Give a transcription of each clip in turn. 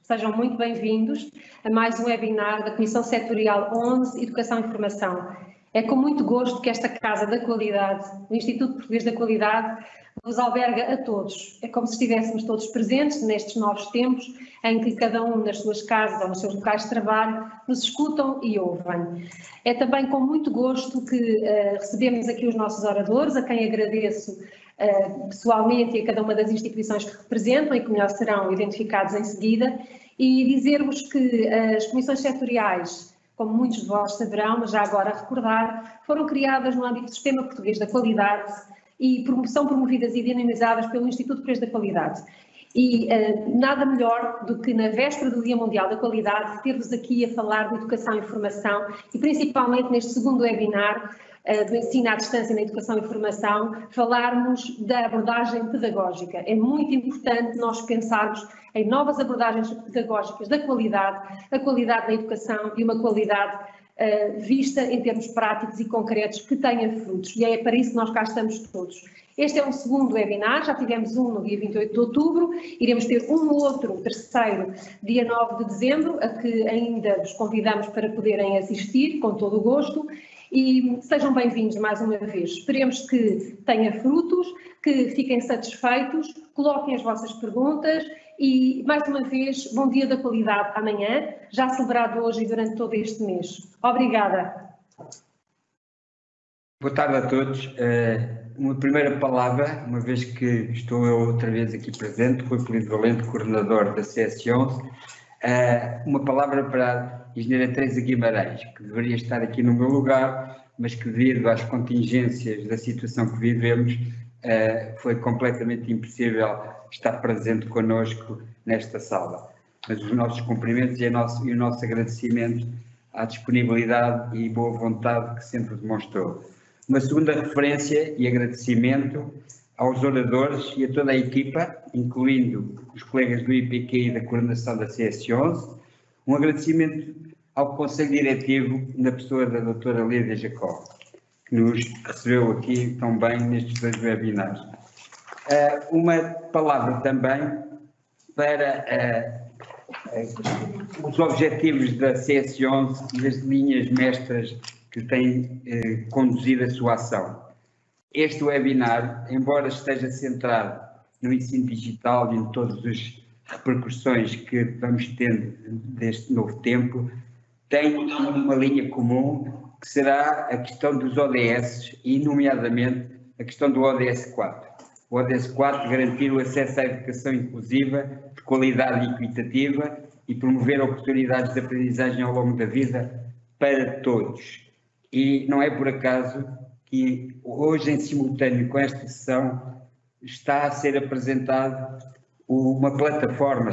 Sejam muito bem-vindos a mais um webinar da Comissão Setorial 11, Educação e Formação. É com muito gosto que esta Casa da Qualidade, o Instituto Português da Qualidade, vos alberga a todos. É como se estivéssemos todos presentes nestes novos tempos, em que cada um nas suas casas ou nos seus locais de trabalho nos escutam e ouvem. É também com muito gosto que recebemos aqui os nossos oradores, a quem agradeço pessoalmente e a cada uma das instituições que representam e que melhor serão identificados em seguida, e dizer-vos que as comissões setoriais, como muitos de vós saberão, mas já agora a recordar, foram criadas no âmbito do Sistema Português da Qualidade e são promovidas e dinamizadas pelo Instituto Português da Qualidade. E nada melhor do que na véspera do Dia Mundial da Qualidade ter-vos aqui a falar de educação e formação e principalmente neste segundo webinar do ensino à distância na educação e formação, falarmos da abordagem pedagógica. É muito importante nós pensarmos em novas abordagens pedagógicas da qualidade, a qualidade na educação e uma qualidade vista em termos práticos e concretos que tenha frutos. E é para isso que nós cá estamos todos. Este é um segundo webinar, já tivemos um no dia 28 de outubro, iremos ter um outro, terceiro, dia 9 de dezembro, a que ainda vos convidamos para poderem assistir, com todo o gosto. E sejam bem-vindos mais uma vez. Esperemos que tenha frutos, que fiquem satisfeitos, coloquem as vossas perguntas e, mais uma vez, bom Dia da Qualidade amanhã, já celebrado hoje e durante todo este mês. Obrigada. Boa tarde a todos. Uma primeira palavra, uma vez que estou eu outra vez aqui presente, Rui Felipe Valente, coordenador da CS11, uma palavra para a engenheira Teresa Guimarães, que deveria estar aqui no meu lugar, mas que devido às contingências da situação que vivemos, foi completamente impossível estar presente connosco nesta sala. Mas os nossos cumprimentos e o nosso agradecimento à disponibilidade e boa vontade que sempre demonstrou. Uma segunda referência e agradecimento aos oradores e a toda a equipa, incluindo os colegas do IPQ e da coordenação da CS11, um agradecimento ao Conselho Diretivo, na pessoa da doutora Lídia Jacó, que nos recebeu aqui tão bem nestes dois webinars. Uma palavra também para os objetivos da CS11 e as linhas mestras que têm conduzido a sua ação. Este webinar, embora esteja centrado no ensino digital e em todas as repercussões que vamos tendo deste novo tempo, tem uma linha comum que será a questão dos ODS e, nomeadamente, a questão do ODS 4. O ODS 4 garantir o acesso à educação inclusiva, de qualidade e equitativa e promover oportunidades de aprendizagem ao longo da vida para todos. E não é por acaso que hoje, em simultâneo com esta sessão, está a ser apresentada uma plataforma,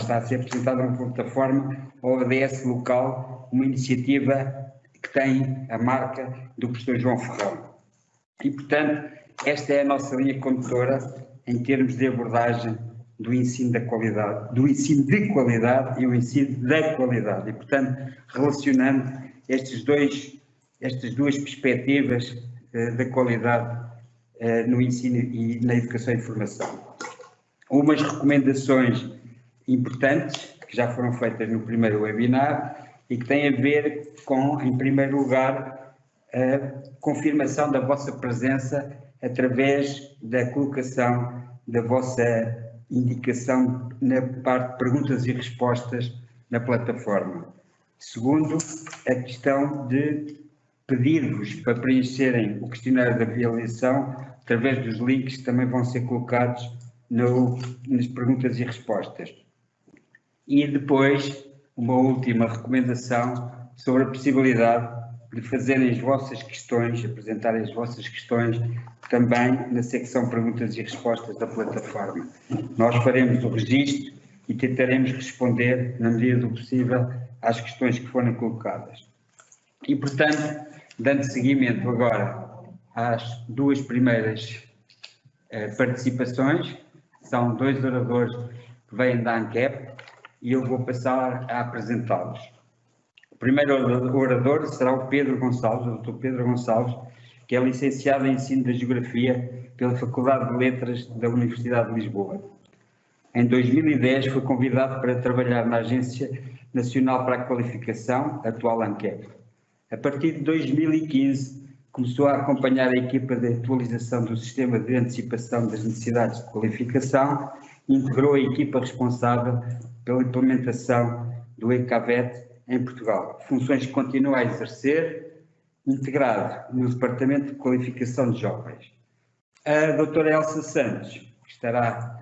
ODS local, uma iniciativa que tem a marca do professor João Ferrão. E, portanto, esta é a nossa linha condutora em termos de abordagem do ensino da qualidade, do ensino de qualidade e o ensino da qualidade. E, portanto, relacionando estas duas perspectivas da qualidade no ensino e na educação e formação. Umas recomendações importantes que já foram feitas no primeiro webinar e que têm a ver com, em primeiro lugar, a confirmação da vossa presença através da colocação da vossa indicação na parte de perguntas e respostas na plataforma. Segundo, a questão de pedir-vos para preencherem o questionário de avaliação através dos links que também vão ser colocados nas perguntas e respostas. E depois, uma última recomendação sobre a possibilidade de fazerem as vossas questões, apresentarem as vossas questões também na secção perguntas e respostas da plataforma. Nós faremos o registro e tentaremos responder, na medida do possível, às questões que forem colocadas. E, portanto, dando seguimento agora às duas primeiras participações, são dois oradores que vêm da ANCAP e eu vou passar a apresentá-los. O primeiro orador será o Pedro Gonçalves, o Dr. Pedro Gonçalves, que é licenciado em Ensino da Geografia pela Faculdade de Letras da Universidade de Lisboa. Em 2010 foi convidado para trabalhar na Agência Nacional para a Qualificação, atual ANQEP. A partir de 2015 começou a acompanhar a equipa de atualização do Sistema de Antecipação das Necessidades de Qualificação e integrou a equipa responsável pela implementação do ECAVET em Portugal, funções que continua a exercer, integrado no Departamento de Qualificação de Jovens. A doutora Elsa Santos, que estará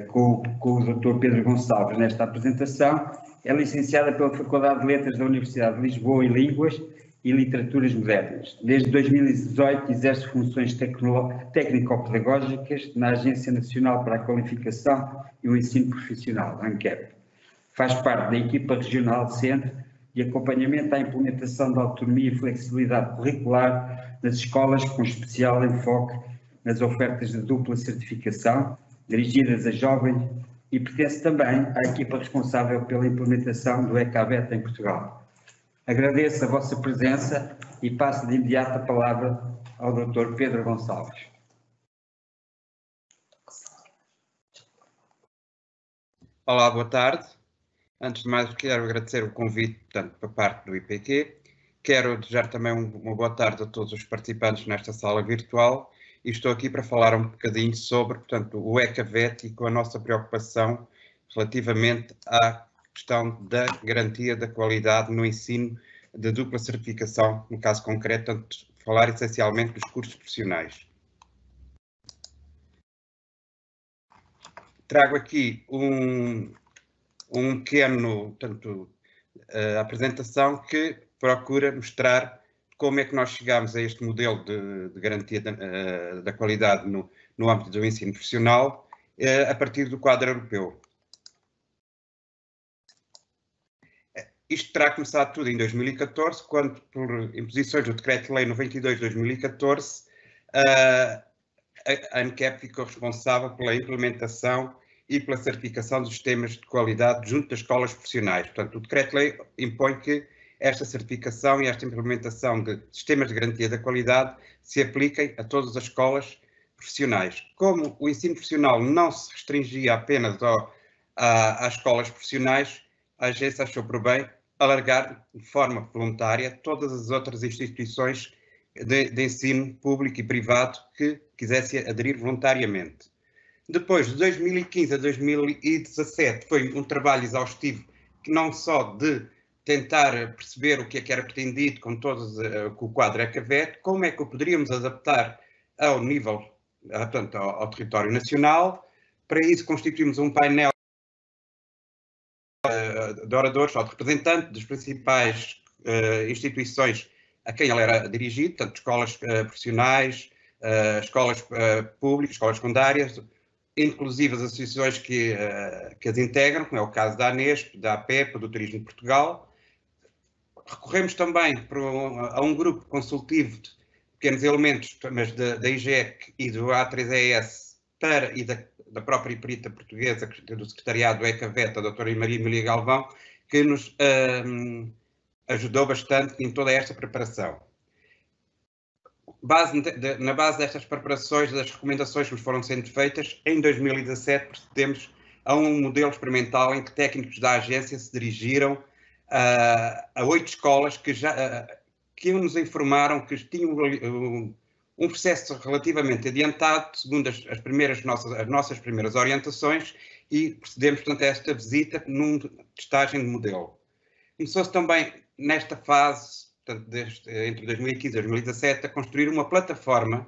com o Dr. Pedro Gonçalves nesta apresentação, é licenciada pela Faculdade de Letras da Universidade de Lisboa em Línguas e Literaturas Modernas. Desde 2018 exerce funções técnico-pedagógicas na Agência Nacional para a Qualificação e o Ensino Profissional, ANQEP. Faz parte da equipa regional Centro de acompanhamento à implementação da autonomia e flexibilidade curricular nas escolas, com especial enfoque nas ofertas de dupla certificação, dirigidas a jovens, e pertence também à equipa responsável pela implementação do ECAVET em Portugal. Agradeço a vossa presença e passo de imediato a palavra ao Dr. Pedro Gonçalves. Olá, boa tarde. Antes de mais, quero agradecer o convite, portanto, por parte do IPQ. Quero desejar também uma boa tarde a todos os participantes nesta sala virtual e estou aqui para falar um bocadinho sobre, portanto, o ECAVET e com a nossa preocupação relativamente à questão da garantia da qualidade no ensino de dupla certificação, no caso concreto, portanto, falar essencialmente dos cursos profissionais. Trago aqui um pequeno, portanto, apresentação que procura mostrar como é que nós chegamos a este modelo de garantia da qualidade no âmbito do ensino profissional a partir do quadro europeu. Isto terá começado tudo em 2014, quando, por imposições do Decreto-Lei 92 de 2014, a ANQEP ficou responsável pela implementação e pela certificação dos sistemas de qualidade junto das escolas profissionais. Portanto, o Decreto-Lei impõe que esta certificação e esta implementação de sistemas de garantia da qualidade se apliquem a todas as escolas profissionais. Como o ensino profissional não se restringia apenas às escolas profissionais, a agência achou por bem alargar de forma voluntária todas as outras instituições de ensino público e privado que quisessem aderir voluntariamente. Depois, de 2015 a 2017, foi um trabalho exaustivo que não só de tentar perceber o que é que era pretendido com o quadro ECAVET, como é que o poderíamos adaptar ao nível, portanto, ao território nacional. Para isso constituímos um painel de oradores ou de representantes das principais instituições a quem ele era dirigido, portanto, escolas profissionais, escolas públicas, escolas secundárias, inclusive as associações que as integram, como é o caso da ANESP, da APEP, do Turismo de Portugal. Recorremos também a um grupo consultivo de pequenos elementos, mas da IGEC e do A3ES e da própria perita portuguesa, do secretariado do ECAVET, a doutora Maria Emília Galvão, que nos ajudou bastante em toda esta preparação. Na base destas preparações, das recomendações que nos foram sendo feitas, em 2017 procedemos a um modelo experimental em que técnicos da agência se dirigiram a 8 escolas que nos informaram que tinham um processo relativamente adiantado, segundo as nossas primeiras orientações, e procedemos, portanto, a esta visita numa testagem de modelo. Começou-se também, nesta fase, portanto, entre 2015 e 2017, a construir uma plataforma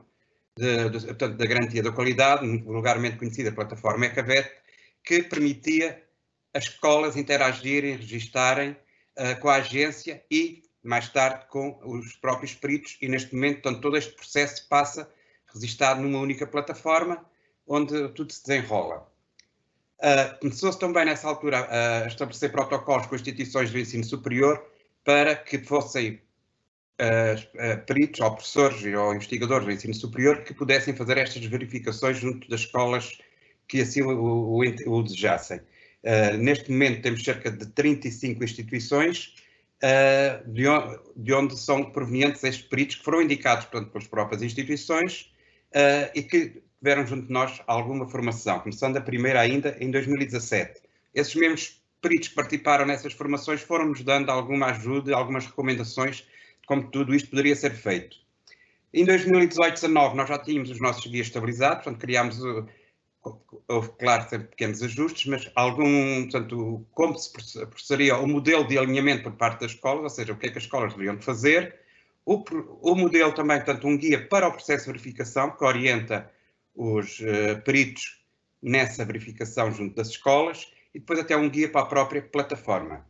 portanto, da garantia da qualidade, vulgarmente conhecida plataforma ECAVET, que permitia as escolas interagirem, registarem com a agência e, mais tarde, com os próprios peritos, e neste momento, portanto, todo este processo passa registado numa única plataforma, onde tudo se desenrola. Começou-se também, nessa altura, a estabelecer protocolos com instituições do ensino superior para que fossem peritos, ou professores, ou investigadores do ensino superior que pudessem fazer estas verificações junto das escolas que assim o desejassem. Neste momento temos cerca de 35 instituições de onde são provenientes estes peritos que foram indicados, portanto, pelas próprias instituições e que tiveram junto de nós alguma formação, começando a primeira ainda em 2017. Esses mesmos peritos que participaram nessas formações foram-nos dando alguma ajuda, algumas recomendações de como tudo isto poderia ser feito. Em 2018-19 nós já tínhamos os nossos guias estabilizados, portanto criámos, houve claro sempre pequenos ajustes, mas portanto, como se processaria o modelo de alinhamento por parte das escolas, ou seja, o que é que as escolas deveriam fazer, o modelo também, portanto, um guia para o processo de verificação, que orienta os peritos nessa verificação junto das escolas, e depois até um guia para a própria plataforma.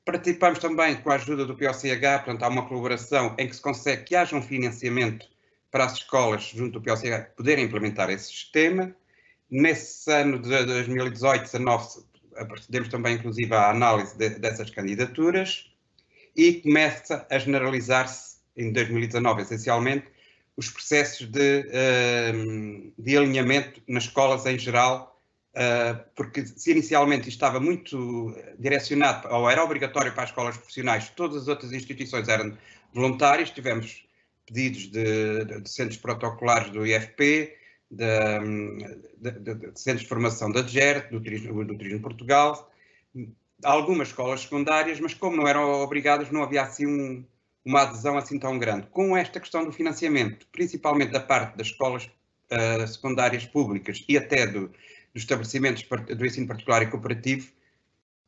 Participamos também com a ajuda do POCH, portanto há uma colaboração em que se consegue que haja um financiamento para as escolas junto do POCH poderem implementar esse sistema. Nesse ano de 2018-19 procedemos também inclusive à análise dessas candidaturas e começa a generalizar-se em 2019 essencialmente os processos de alinhamento nas escolas em geral, porque se inicialmente estava muito direcionado, ou era obrigatório para as escolas profissionais, todas as outras instituições eram voluntárias, tivemos pedidos de centros protocolares do IFP, de centros de formação da DGERT, do Turismo Portugal, algumas escolas secundárias, mas como não eram obrigadas, não havia assim uma adesão assim tão grande. Com esta questão do financiamento, principalmente da parte das escolas secundárias públicas e até dos estabelecimentos do ensino particular e cooperativo,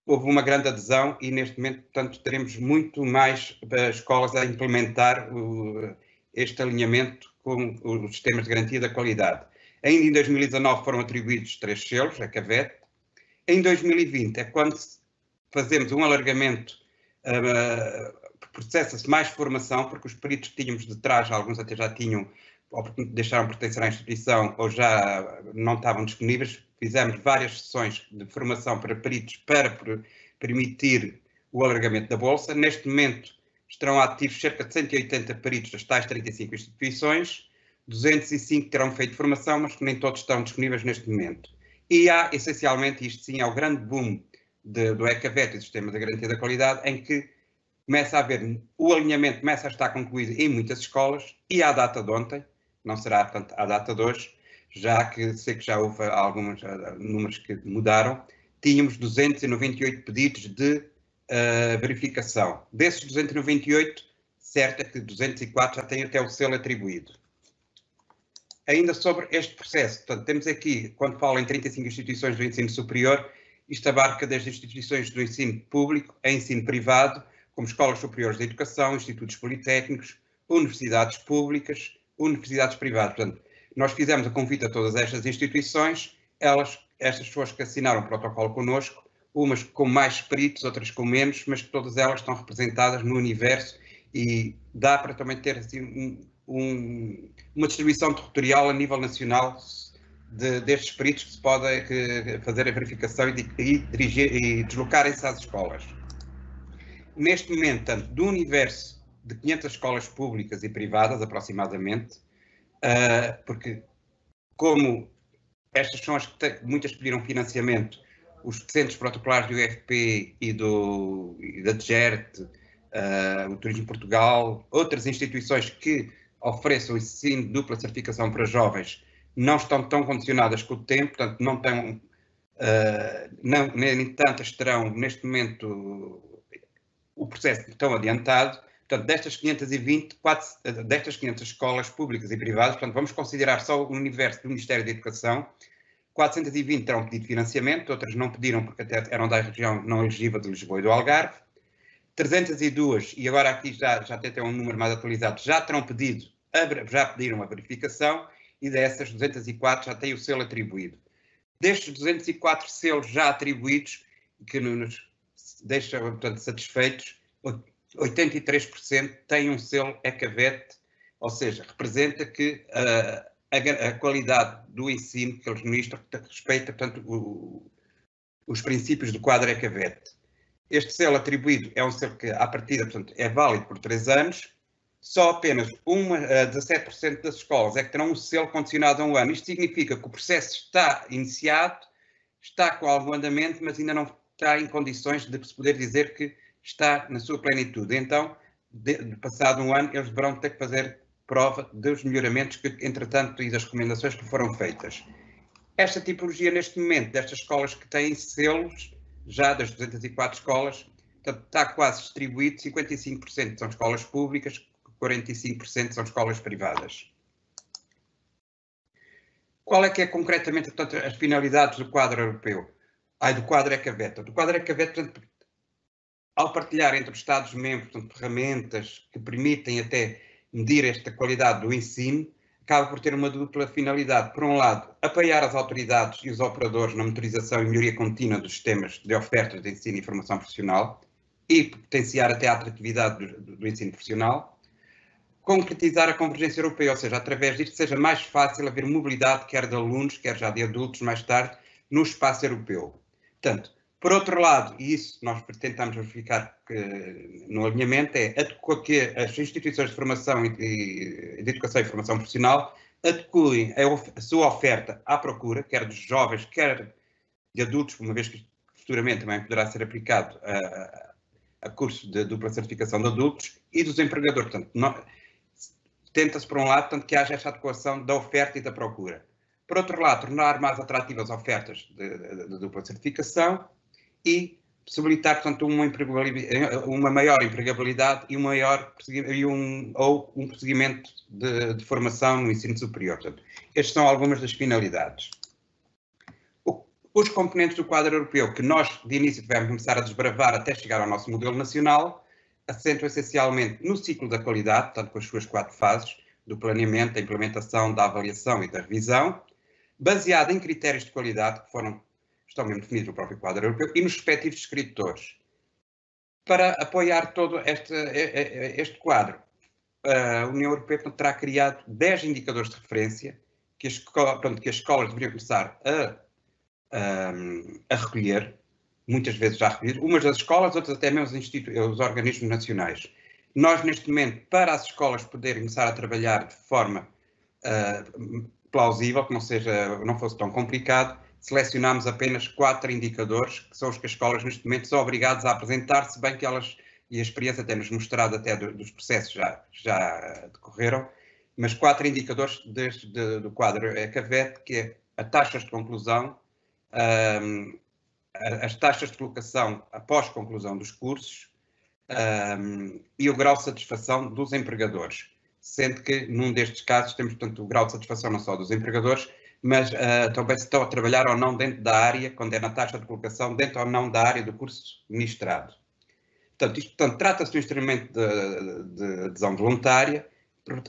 houve uma grande adesão e neste momento, portanto, teremos muito mais escolas a implementar este alinhamento com os sistemas de garantia da qualidade. Ainda em 2019 foram atribuídos 3 selos, a CAVET. Em 2020 é quando fazemos um alargamento, processa-se mais formação, porque os peritos que tínhamos de trás, alguns até já tinham, ou deixaram pertencer à instituição, ou já não estavam disponíveis. Fizemos várias sessões de formação para peritos para permitir o alargamento da bolsa. Neste momento estarão ativos cerca de 180 peritos das tais 35 instituições, 205 terão feito formação, mas que nem todos estão disponíveis neste momento. E há, essencialmente, isto sim é o grande boom do ECAVET e do Sistema de Garantia da Qualidade, em que começa a haver, o alinhamento começa a estar concluído em muitas escolas, e à data de ontem, não será, portanto, à data de hoje, já que sei que já houve alguns números que mudaram, tínhamos 298 pedidos de verificação. Desses 298, certo é que 204 já têm até o selo atribuído. Ainda sobre este processo, portanto, temos aqui, quando falo em 35 instituições do ensino superior, isto abarca desde instituições do ensino público a ensino privado, como escolas superiores de educação, institutos politécnicos, universidades públicas, universidades privadas. Portanto, nós fizemos a convite a todas estas instituições, estas pessoas que assinaram o protocolo connosco, umas com mais peritos, outras com menos, mas que todas elas estão representadas no universo e dá para também ter assim, uma distribuição territorial a nível nacional destes peritos que se podem fazer a verificação e dirigir e deslocarem-se às escolas. Neste momento, tanto do universo de 500 escolas públicas e privadas, aproximadamente, porque como estas são as que muitas pediram financiamento, os centros protocolares do UFP e da DGERT, o Turismo Portugal, outras instituições que ofereçam ensino de dupla certificação para jovens, não estão tão condicionadas com o tempo, portanto não têm, nem tantas terão neste momento o processo tão adiantado. Portanto, destas 520, destas 500 escolas públicas e privadas, portanto, vamos considerar só o universo do Ministério da Educação, 420 terão pedido financiamento, outras não pediram porque até eram da região não elegível de Lisboa e do Algarve. 302, e agora aqui já até um número mais atualizado, já pediram a verificação, e dessas 204 já têm o selo atribuído. Destes 204 selos já atribuídos, que nos deixa, portanto, satisfeitos, 83% têm um selo ECAVET, ou seja, representa que a qualidade do ensino que eles ministram respeita, portanto, os princípios do quadro ECAVET. Este selo atribuído é um selo que, à partida, portanto, é válido por 3 anos. Só apenas 17% das escolas é que terão um selo condicionado a 1 ano. Isto significa que o processo está iniciado, está com algum andamento, mas ainda não está em condições de se poder dizer que está na sua plenitude. Então, passado 1 ano, eles deverão ter que fazer prova dos melhoramentos que, entretanto, e das recomendações que foram feitas. Esta tipologia, neste momento, destas escolas que têm selos, já das 204 escolas, portanto, está quase distribuído, 55% são escolas públicas, 45% são escolas privadas. Qual é que é concretamente, portanto, as finalidades do quadro europeu? Do quadro ECAVET. Do quadro ECAVET, portanto, ao partilhar entre os Estados-membros, portanto, ferramentas que permitem até medir esta qualidade do ensino, acaba por ter uma dupla finalidade. Por um lado, apoiar as autoridades e os operadores na monitorização e melhoria contínua dos sistemas de ofertas de ensino e formação profissional e potenciar até a atratividade do ensino profissional. Concretizar a convergência europeia, ou seja, através disto seja mais fácil haver mobilidade, quer de alunos, quer já de adultos, mais tarde, no espaço europeu. Portanto, por outro lado, e isso nós tentamos verificar no alinhamento, é que as instituições de formação e de educação e formação profissional adequem a sua oferta à procura, quer dos jovens, quer de adultos, uma vez que futuramente também poderá ser aplicado a cursos de dupla certificação de adultos, e dos empregadores. Portanto, tenta-se, por um lado, tanto que haja esta adequação da oferta e da procura. Por outro lado, tornar mais atrativas as ofertas de dupla certificação e possibilitar, portanto, uma maior empregabilidade e um prosseguimento de formação no ensino superior. Portanto, estas são algumas das finalidades. Os componentes do quadro europeu que nós, de início, tivemos começar a desbravar até chegar ao nosso modelo nacional, assentam essencialmente no ciclo da qualidade, portanto, com as suas 4 fases, do planeamento, da implementação, da avaliação e da revisão, baseado em critérios de qualidade que estão mesmo definidos no próprio quadro europeu e nos respectivos descritores. Para apoiar todo este quadro, a União Europeia terá criado 10 indicadores de referência que as escolas deveriam começar a recolher, muitas vezes já recolhido, umas das escolas, outras até mesmo os organismos nacionais. Nós, neste momento, para as escolas poderem começar a trabalhar de forma plausível, que não fosse tão complicado, selecionámos apenas 4 indicadores, que são os que as escolas, neste momento, são obrigadas a apresentar, se bem que elas, e a experiência tem-nos mostrado até dos processos já decorreram, mas 4 indicadores do quadro ECAVET, que é a taxas de conclusão, as taxas de colocação após conclusão dos cursos e o grau de satisfação dos empregadores, sendo que num destes casos temos, portanto, o grau de satisfação não só dos empregadores, mas também se estão a trabalhar ou não dentro da área, quando é na taxa de colocação, dentro ou não da área do curso ministrado. Portanto, trata-se de um instrumento de adesão voluntária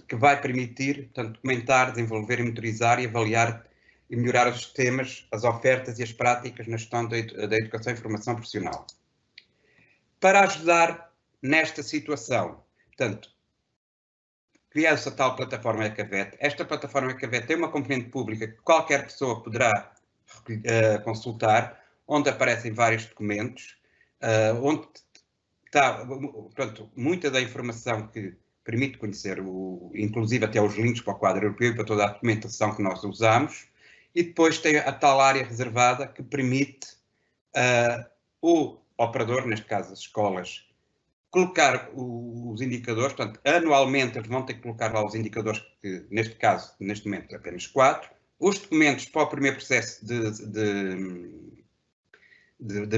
que vai permitir, portanto, documentar, desenvolver, monitorizar e avaliar e melhorar os sistemas, as ofertas e as práticas na gestão da educação e formação profissional. Para ajudar nesta situação, portanto, criou-se a tal plataforma ECAVET. Esta plataforma ECAVET tem uma componente pública que qualquer pessoa poderá consultar, onde aparecem vários documentos, onde está, portanto, muita da informação que permite conhecer, inclusive até os links para o quadro europeu e para toda a documentação que nós usamos. E depois tem a tal área reservada que permite o operador, neste caso as escolas, colocar os indicadores, portanto, anualmente eles vão ter que colocar lá os indicadores que, neste caso, neste momento, apenas 4, os documentos para o primeiro processo de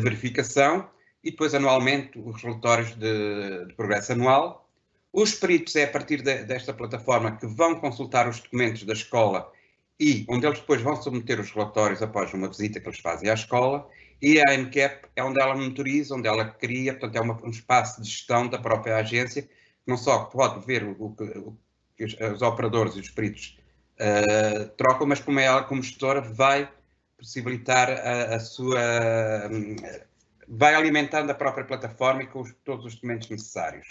verificação e depois, anualmente, os relatórios de progresso anual. Os peritos é a partir desta plataforma que vão consultar os documentos da escola e onde eles depois vão submeter os relatórios após uma visita que eles fazem à escola, e a ANCAP é onde ela monitoriza, onde ela cria, portanto é um espaço de gestão da própria agência, que não só pode ver o que os operadores e os peritos trocam, mas como ela, como gestora, vai possibilitar vai alimentando a própria plataforma e com todos os documentos necessários.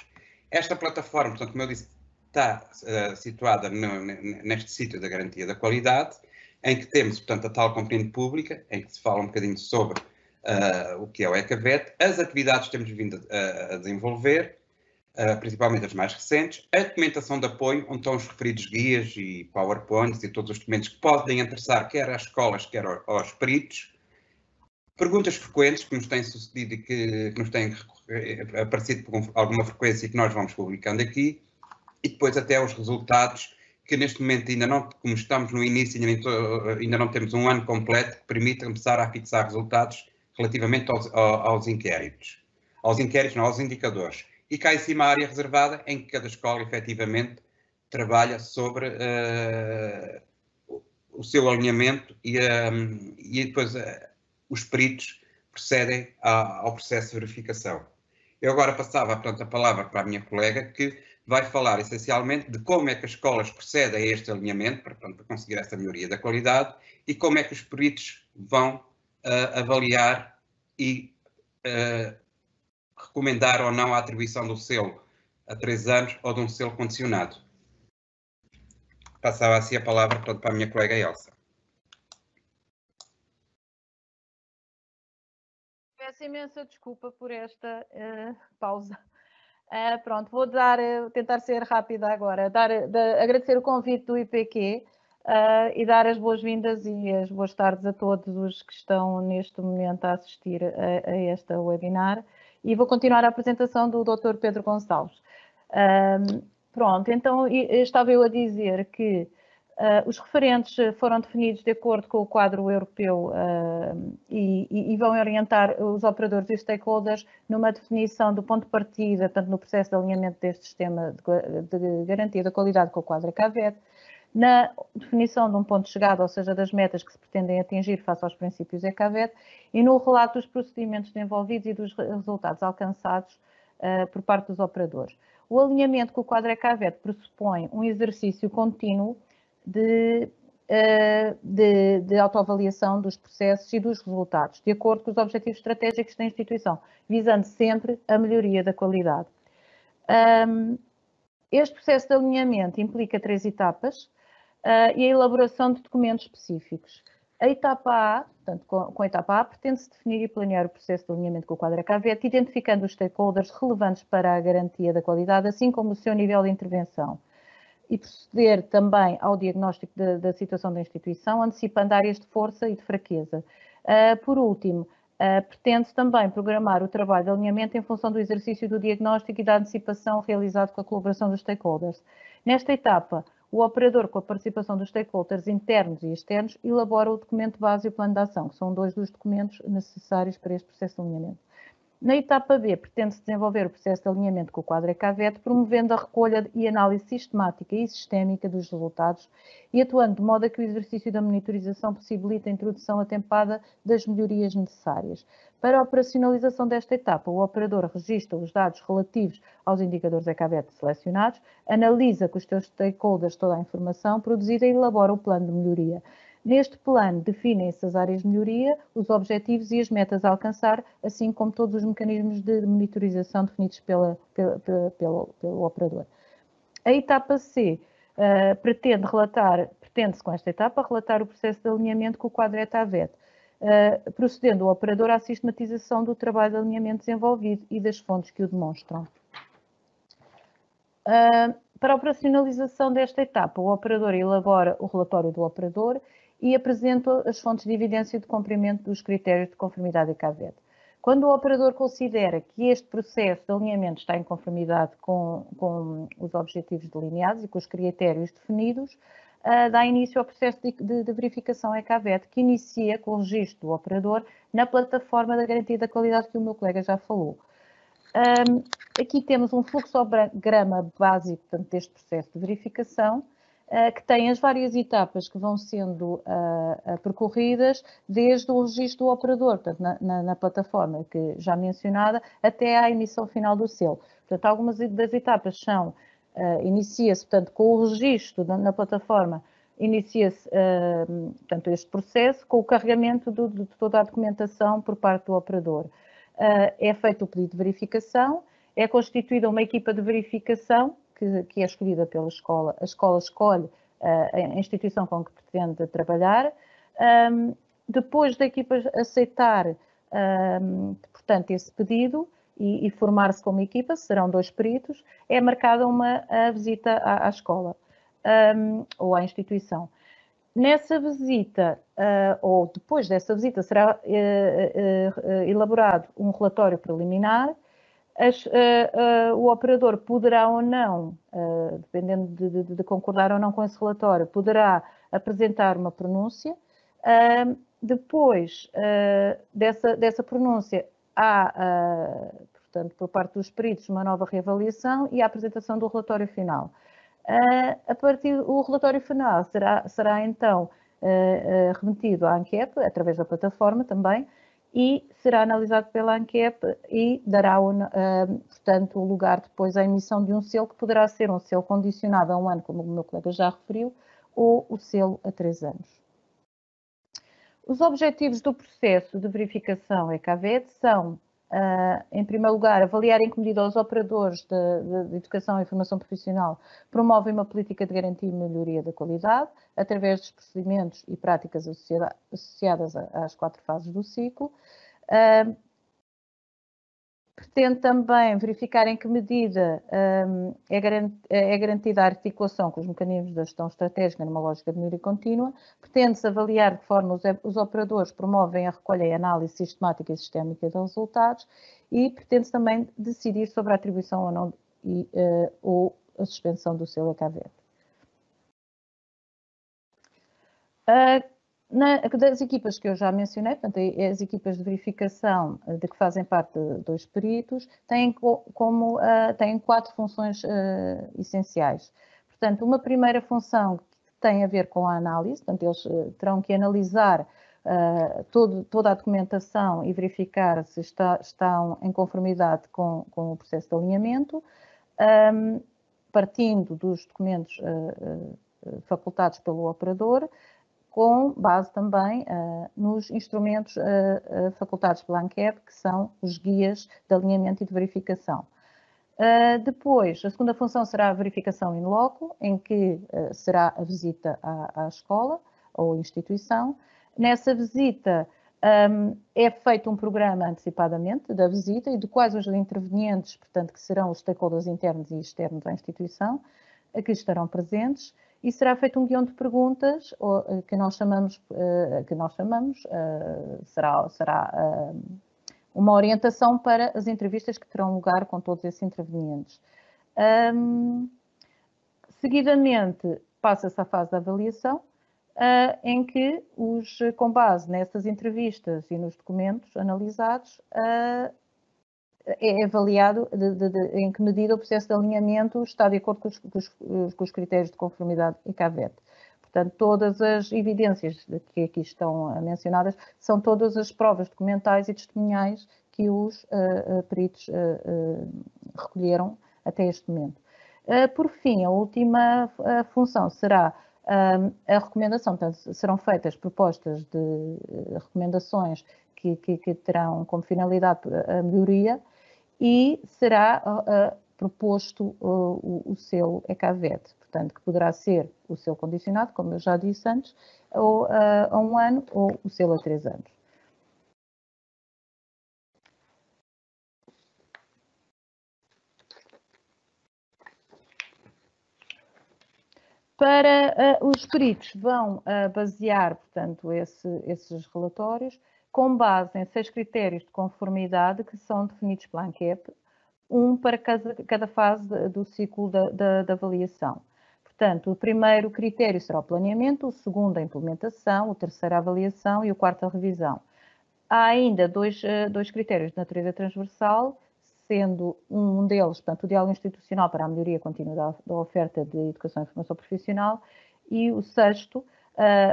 Esta plataforma, portanto, como eu disse, está situada neste sítio da garantia da qualidade, em que temos, portanto, a tal componente pública, em que se fala um bocadinho sobre o que é o ECAVET, as atividades que temos vindo a desenvolver, principalmente as mais recentes, a documentação de apoio, onde estão os referidos guias e PowerPoints e todos os documentos que podem interessar quer às escolas, quer aos peritos, perguntas frequentes que nos têm sucedido e que nos têm aparecido com alguma frequência e que nós vamos publicando aqui, e depois até os resultados, que neste momento ainda não, como estamos no início, ainda não temos um ano completo que permita começar a fixar resultados relativamente aos inquéritos. Aos inquéritos, não, aos indicadores. E cá em cima a área reservada, em que cada escola efetivamente trabalha sobre o seu alinhamento e depois os peritos procedem ao processo de verificação. Eu agora passava, portanto, a palavra para a minha colega, que vai falar essencialmente de como é que as escolas procedem a este alinhamento, para conseguir essa melhoria da qualidade, e como é que os peritos vão avaliar e recomendar ou não a atribuição do selo a 3 anos ou de um selo condicionado. Passava assim a palavra, portanto, para a minha colega Elsa. Peço imensa desculpa por esta pausa. Pronto, vou tentar ser rápida agora. Agradecer o convite do IPQ e dar as boas-vindas e as boas tardes a todos os que estão neste momento a assistir a esta webinar. E vou continuar a apresentação do Dr. Pedro Gonçalves. Pronto, então estava eu a dizer que os referentes foram definidos de acordo com o quadro europeu e vão orientar os operadores e stakeholders numa definição do ponto de partida, tanto no processo de alinhamento deste sistema de garantia da qualidade com o quadro ECAVET, na definição de um ponto de chegada, ou seja, das metas que se pretendem atingir face aos princípios ECAVET, e no relato dos procedimentos desenvolvidos e dos resultados alcançados por parte dos operadores. O alinhamento com o quadro ECAVET pressupõe um exercício contínuo de autoavaliação dos processos e dos resultados, de acordo com os objetivos estratégicos da instituição, visando sempre a melhoria da qualidade. Este processo de alinhamento implica 3 etapas e a elaboração de documentos específicos. A etapa A, portanto, com a etapa A, pretende-se definir e planear o processo de alinhamento com o quadro ECAVET, identificando os stakeholders relevantes para a garantia da qualidade, assim como o seu nível de intervenção, e proceder também ao diagnóstico da situação da instituição, antecipando áreas de força e de fraqueza. Por último, pretende-se também programar o trabalho de alinhamento em função do exercício do diagnóstico e da antecipação realizado com a colaboração dos stakeholders. Nesta etapa, o operador, com a participação dos stakeholders internos e externos, elabora o documento base e o plano de ação, que são 2 dos documentos necessários para este processo de alinhamento. Na etapa B, pretende-se desenvolver o processo de alinhamento com o quadro ECAVET, promovendo a recolha e análise sistemática e sistémica dos resultados e atuando de modo a que o exercício da monitorização possibilite a introdução atempada das melhorias necessárias. Para a operacionalização desta etapa, o operador registra os dados relativos aos indicadores ECAVET selecionados, analisa com os seus stakeholders toda a informação produzida e elabora o plano de melhoria. Neste plano, definem-se as áreas de melhoria, os objetivos e as metas a alcançar, assim como todos os mecanismos de monitorização definidos pelo operador. A etapa C pretende-se com esta etapa relatar o processo de alinhamento com o quadro ECAVET, procedendo o operador à sistematização do trabalho de alinhamento desenvolvido e das fontes que o demonstram. Para a operacionalização desta etapa, o operador elabora o relatório do operador e apresenta as fontes de evidência de cumprimento dos critérios de conformidade ECAVET. Quando o operador considera que este processo de alinhamento está em conformidade com os objetivos delineados e com os critérios definidos, dá início ao processo de verificação ECAVET, que inicia com o registro do operador na plataforma da garantia da qualidade que o meu colega já falou. Aqui temos um fluxograma básico, portanto, deste processo de verificação, que tem as várias etapas que vão sendo percorridas desde o registro do operador, portanto, na plataforma que já mencionada, até à emissão final do selo. Portanto, algumas das etapas são, inicia-se, portanto, com o registro na plataforma, inicia-se, portanto, este processo com o carregamento de toda a documentação por parte do operador. É feito o pedido de verificação, é constituída uma equipa de verificação, que é escolhida pela escola. A escola escolhe a instituição com que pretende trabalhar. Depois da equipa aceitar, portanto, esse pedido e formar-se como equipa, serão 2 peritos, é marcada uma visita à escola ou à instituição. Nessa visita, ou depois dessa visita, será elaborado um relatório preliminar O operador poderá ou não, dependendo de concordar ou não com esse relatório, poderá apresentar uma pronúncia. Depois dessa pronúncia, há, portanto, por parte dos peritos, uma nova reavaliação e a apresentação do relatório final. O relatório final será então remetido à ANQEP, através da plataforma também, e será analisado pela ANQEP e dará, portanto, o lugar depois à emissão de um selo, que poderá ser um selo condicionado a 1 ano, como o meu colega já referiu, ou o selo a 3 anos. Os objetivos do processo de verificação ECAVED são, em primeiro lugar, avaliar em que medida os operadores de educação e formação profissional promovem uma política de garantia e melhoria da qualidade, através dos procedimentos e práticas associadas às 4 fases do ciclo. Pretende também verificar em que medida é garantida a articulação com os mecanismos da gestão estratégica numa lógica de melhoria contínua. Pretende-se avaliar de que forma os operadores promovem a recolha e análise sistemática e sistémica de resultados, e pretende-se também decidir sobre a atribuição ou não ou a suspensão do selo ECAVED. Das equipas que eu já mencionei, portanto, as equipas de verificação de que fazem parte dos peritos, têm 4 funções essenciais. Portanto, uma primeira função tem a ver com a análise, portanto, eles terão que analisar toda a documentação e verificar se estão em conformidade com o processo de alinhamento, partindo dos documentos facultados pelo operador, com base também nos instrumentos facultados pela ANQEP, que são os guias de alinhamento e de verificação. Depois, a segunda função será a verificação in loco, em que será a visita à escola ou instituição. Nessa visita é feito um programa antecipadamente da visita e de quais os intervenientes, portanto, que serão os stakeholders internos e externos à instituição, que estarão presentes. E será feito um guião de perguntas, que nós chamamos será uma orientação para as entrevistas que terão lugar com todos esses intervenientes. Seguidamente, passa-se à fase da avaliação, em que, com base nessas entrevistas e nos documentos analisados, é avaliado em que medida o processo de alinhamento está de acordo com os critérios de conformidade ECAVED. Portanto, todas as evidências que aqui estão mencionadas são todas as provas documentais e testemunhais que os peritos recolheram até este momento. Por fim, a última função será a recomendação. Portanto, serão feitas propostas de recomendações que terão como finalidade a melhoria, e será proposto o selo ECAVED, portanto, que poderá ser o selo condicionado, como eu já disse antes, ou a 1 ano, ou o selo a 3 anos. Para os peritos vão basear, portanto, esses relatórios com base em 6 critérios de conformidade que são definidos pela ANQEP, um para cada fase do ciclo da avaliação. Portanto, o primeiro critério será o planeamento, o segundo a implementação, o terceiro a avaliação e o quarto a revisão. Há ainda dois critérios de natureza transversal, sendo um deles, portanto, o diálogo institucional para a melhoria contínua da oferta de educação e formação profissional, e o sexto,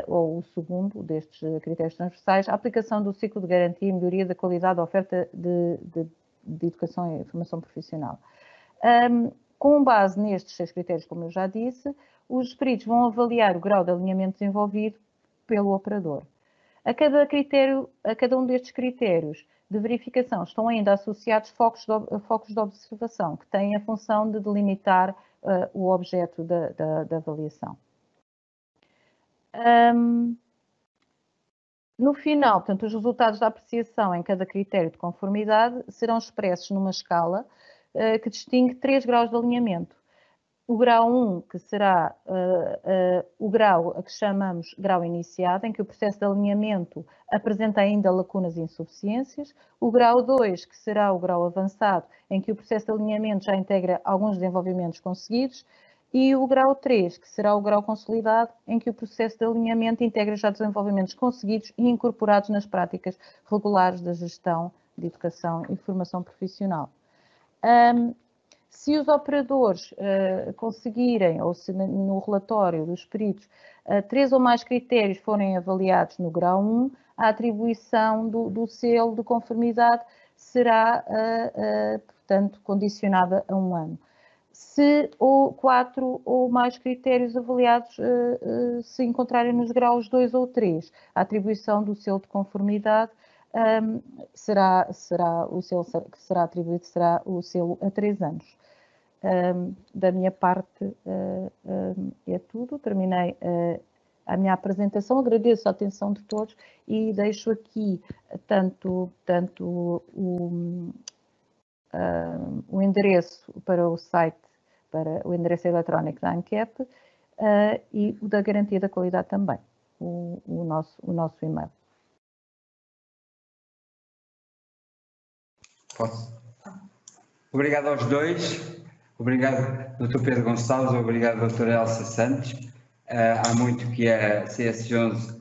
ou o segundo destes critérios transversais, a aplicação do ciclo de garantia e melhoria da qualidade da oferta de educação e formação profissional. Com base nestes 6 critérios, como eu já disse, os peritos vão avaliar o grau de alinhamento desenvolvido pelo operador. A cada um destes critérios de verificação estão ainda associados focos de observação, que têm a função de delimitar o objeto da avaliação. No final, portanto, os resultados da apreciação em cada critério de conformidade serão expressos numa escala que distingue 3 graus de alinhamento. O grau 1, que será o grau a que chamamos grau iniciado, em que o processo de alinhamento apresenta ainda lacunas e insuficiências. O grau 2, que será o grau avançado, em que o processo de alinhamento já integra alguns desenvolvimentos conseguidos. E o grau 3, que será o grau consolidado, em que o processo de alinhamento integra já desenvolvimentos conseguidos e incorporados nas práticas regulares da gestão de educação e formação profissional. Se os operadores conseguirem, ou se no relatório dos peritos, 3 ou mais critérios forem avaliados no grau 1, a atribuição do selo de conformidade será, portanto, condicionada a 1 ano. Se 4 ou mais critérios avaliados se encontrarem nos graus 2 ou 3, a atribuição do selo de conformidade o selo que será atribuído será o selo a 3 anos. Da minha parte é tudo, terminei a minha apresentação, agradeço a atenção de todos e deixo aqui tanto o endereço para o site, para o endereço eletrónico da ANCAP e o da garantia da qualidade também, o nosso e-mail. Posso? Obrigado aos dois. Obrigado, Dr. Pedro Gonçalves. Obrigado, doutora Elsa Santos. Há muito que a CS11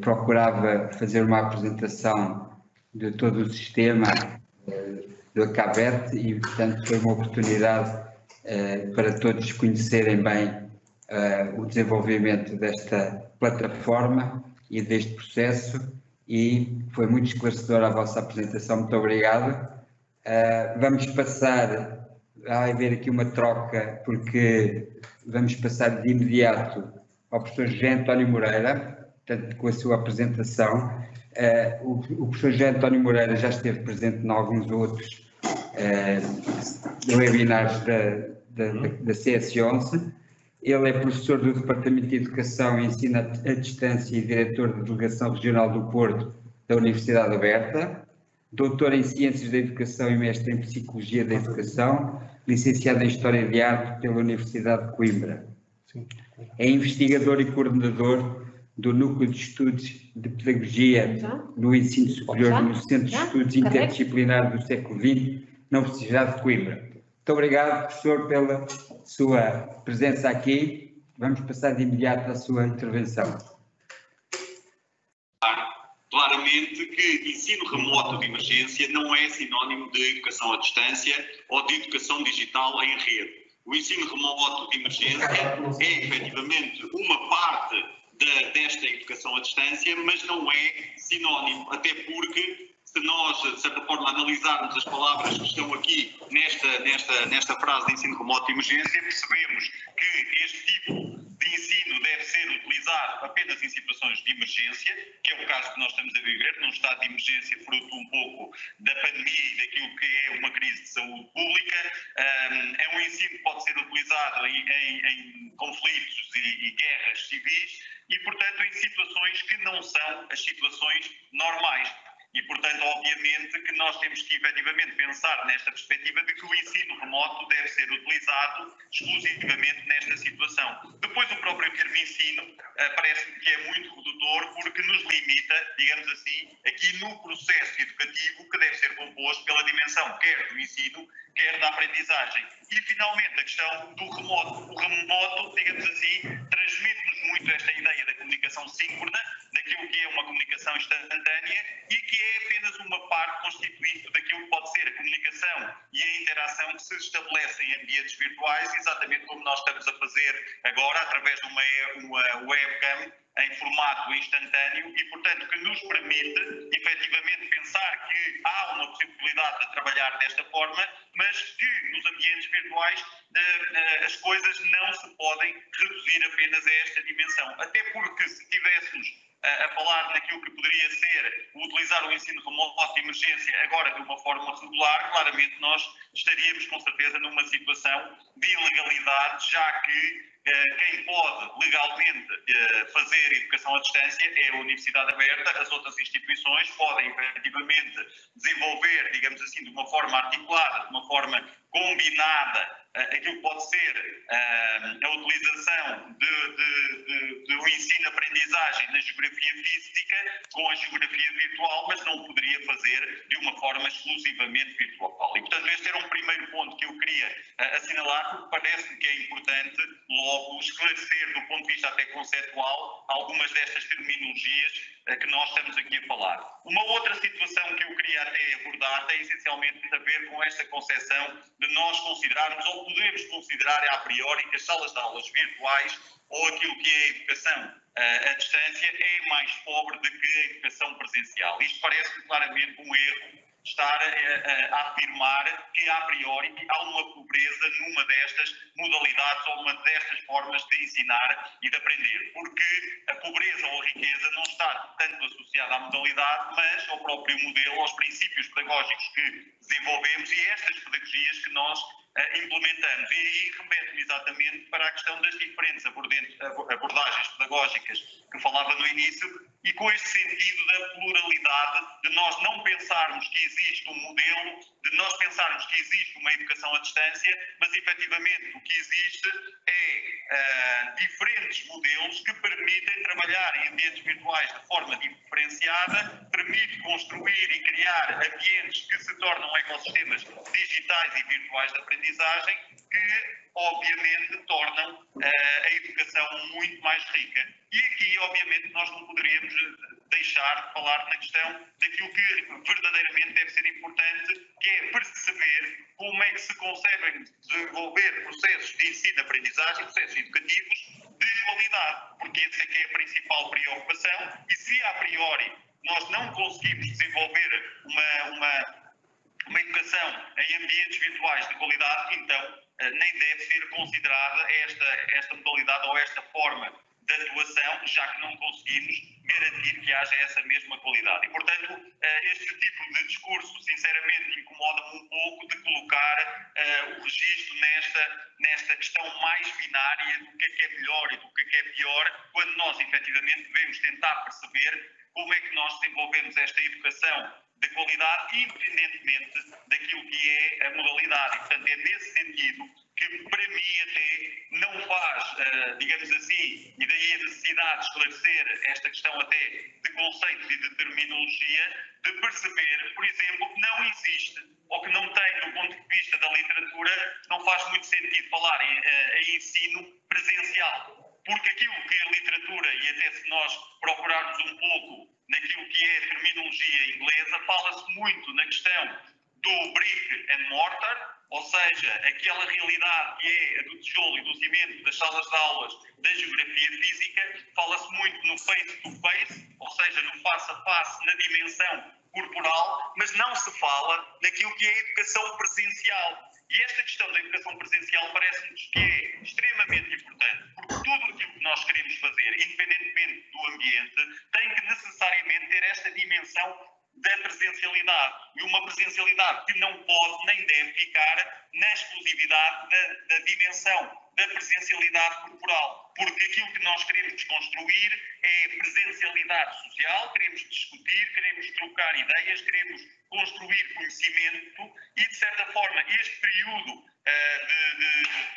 procurava fazer uma apresentação de todo o sistema do CAVET e, portanto, foi uma oportunidade para todos conhecerem bem o desenvolvimento desta plataforma e deste processo, e foi muito esclarecedora a vossa apresentação. Muito obrigado. Vamos passar a haver aqui uma troca, porque vamos passar de imediato ao professor José António Moreira, portanto, com a sua apresentação. O professor José António Moreira já esteve presente em alguns outros webinars da CS11. Ele é professor do Departamento de Educação e Ensino à Distância e diretor da Delegação Regional do Porto da Universidade Aberta, doutor em Ciências da Educação e mestre em Psicologia da Educação, licenciado em História de Arte pela Universidade de Coimbra. É investigador e coordenador do Núcleo de Estudos de Pedagogia no Ensino Superior no Centro de Estudos Interdisciplinares do século XX, na Universidade de Coimbra. Muito obrigado, professor, pela sua presença aqui. Vamos passar de imediato à sua intervenção. Claramente que ensino remoto de emergência não é sinónimo de educação à distância ou de educação digital em rede. O ensino remoto de emergência é efetivamente uma parte desta educação à distância, mas não é sinónimo, até porque se nós, de certa forma, analisarmos as palavras que estão aqui nesta frase de ensino remoto de emergência, percebemos que este tipo de ensino deve ser utilizado apenas em situações de emergência, que é o caso que nós estamos a viver, num estado de emergência fruto um pouco da pandemia e daquilo que é uma crise de saúde pública. É um ensino que pode ser utilizado em conflitos e guerras civis e, portanto, em situações que não são as situações normais. E, portanto, obviamente que nós temos que efetivamente pensar nesta perspectiva de que o ensino remoto deve ser utilizado exclusivamente nesta situação. Depois, o próprio termo ensino parece-me que é muito redutor porque nos limita, digamos assim, aqui no processo educativo que deve ser composto pela dimensão quer do ensino, quer da aprendizagem. E, finalmente, a questão do remoto. O remoto, digamos assim, transmite-nos muito esta ideia da comunicação síncrona, daquilo que é uma comunicação instantânea e que é apenas uma parte constituinte daquilo que pode ser a comunicação e a interação que se estabelece em ambientes virtuais, exatamente como nós estamos a fazer agora, através de uma webcam em formato instantâneo e, portanto, que nos permite, efetivamente, pensar que há uma possibilidade de trabalhar desta forma, mas que nos ambientes virtuais as coisas não se podem reduzir apenas a esta dimensão. Até porque, se tivéssemos a falar naquilo que poderia ser utilizar o ensino remoto de emergência agora de uma forma regular, claramente nós estaríamos com certeza numa situação de ilegalidade, já que quem pode legalmente fazer educação à distância é a Universidade Aberta. As outras instituições podem efetivamente desenvolver, digamos assim, de uma forma articulada, de uma forma combinada, aquilo que pode ser a utilização do ensino-aprendizagem na geografia física com a geografia virtual, mas não poderia fazer de uma forma exclusivamente virtual. E, portanto, este era um primeiro ponto que eu queria assinalar, porque parece-me que é importante logo esclarecer, do ponto de vista até conceptual, algumas destas terminologias que nós estamos aqui a falar. Uma outra situação que eu queria até abordar tem essencialmente a ver com esta concepção de nós considerarmos, ou podemos considerar a priori, que as salas de aulas virtuais ou aquilo que é a educação à distância é mais pobre do que a educação presencial. Isto parece-me claramente um erro, estar a afirmar que, a priori, há uma pobreza numa destas modalidades ou uma destas formas de ensinar e de aprender, porque a pobreza ou a riqueza não está tanto associada à modalidade, mas ao próprio modelo, aos princípios pedagógicos que desenvolvemos e estas pedagogias que nós implementamos. E aí remete-me exatamente para a questão das diferentes abordagens pedagógicas que falava no início, e com este sentido da pluralidade, de nós não pensarmos que existe um modelo, de nós pensarmos que existe uma educação à distância, mas efetivamente o que existe é diferentes modelos que permitem trabalhar em ambientes virtuais de forma diferenciada, permite construir e criar ambientes que se tornam ecossistemas digitais e virtuais de aprendizagem, que obviamente tornam a educação muito mais rica. E aqui, obviamente, nós não poderíamos deixar de falar na questão daquilo que verdadeiramente deve ser importante, que é perceber como é que se conseguem desenvolver processos de ensino-aprendizagem, processos educativos de qualidade, porque essa é que é a principal preocupação, e se a priori nós não conseguimos desenvolver uma educação em ambientes virtuais de qualidade, então nem deve ser considerada esta modalidade ou esta forma de atuação, já que não conseguimos garantir que haja essa mesma qualidade. E, portanto, este tipo de discurso, sinceramente, incomoda-me um pouco de colocar o registro nesta questão mais binária do que é melhor e do que é pior, quando nós, efetivamente, devemos tentar perceber como é que nós desenvolvemos esta educação de qualidade, independentemente daquilo que é a modalidade. E, portanto, é nesse sentido que, para mim, até não faz, digamos assim, e daí a necessidade de esclarecer esta questão até de conceitos e de terminologia, de perceber, por exemplo, que não existe, ou que não tem, do ponto de vista da literatura, não faz muito sentido falar em ensino presencial. Porque aquilo que a literatura, e até se nós procurarmos um pouco naquilo que é a terminologia inglesa, fala-se muito na questão do brick and mortar, ou seja, aquela realidade que é a do tijolo e do cimento das salas de aulas da geografia física, fala-se muito no face-to-face, ou seja, no face-a-face, na dimensão corporal, mas não se fala naquilo que é a educação presencial. E esta questão da educação presencial parece-nos que é extremamente importante, porque tudo aquilo que nós queremos fazer, independentemente do ambiente, tem que necessariamente ter esta dimensão da presencialidade. E uma presencialidade que não pode nem deve ficar na exclusividade da dimensão da presencialidade corporal. Porque aquilo que nós queremos construir é presencialidade social, queremos discutir, queremos trocar ideias, queremos construir conhecimento e, de certa forma, este período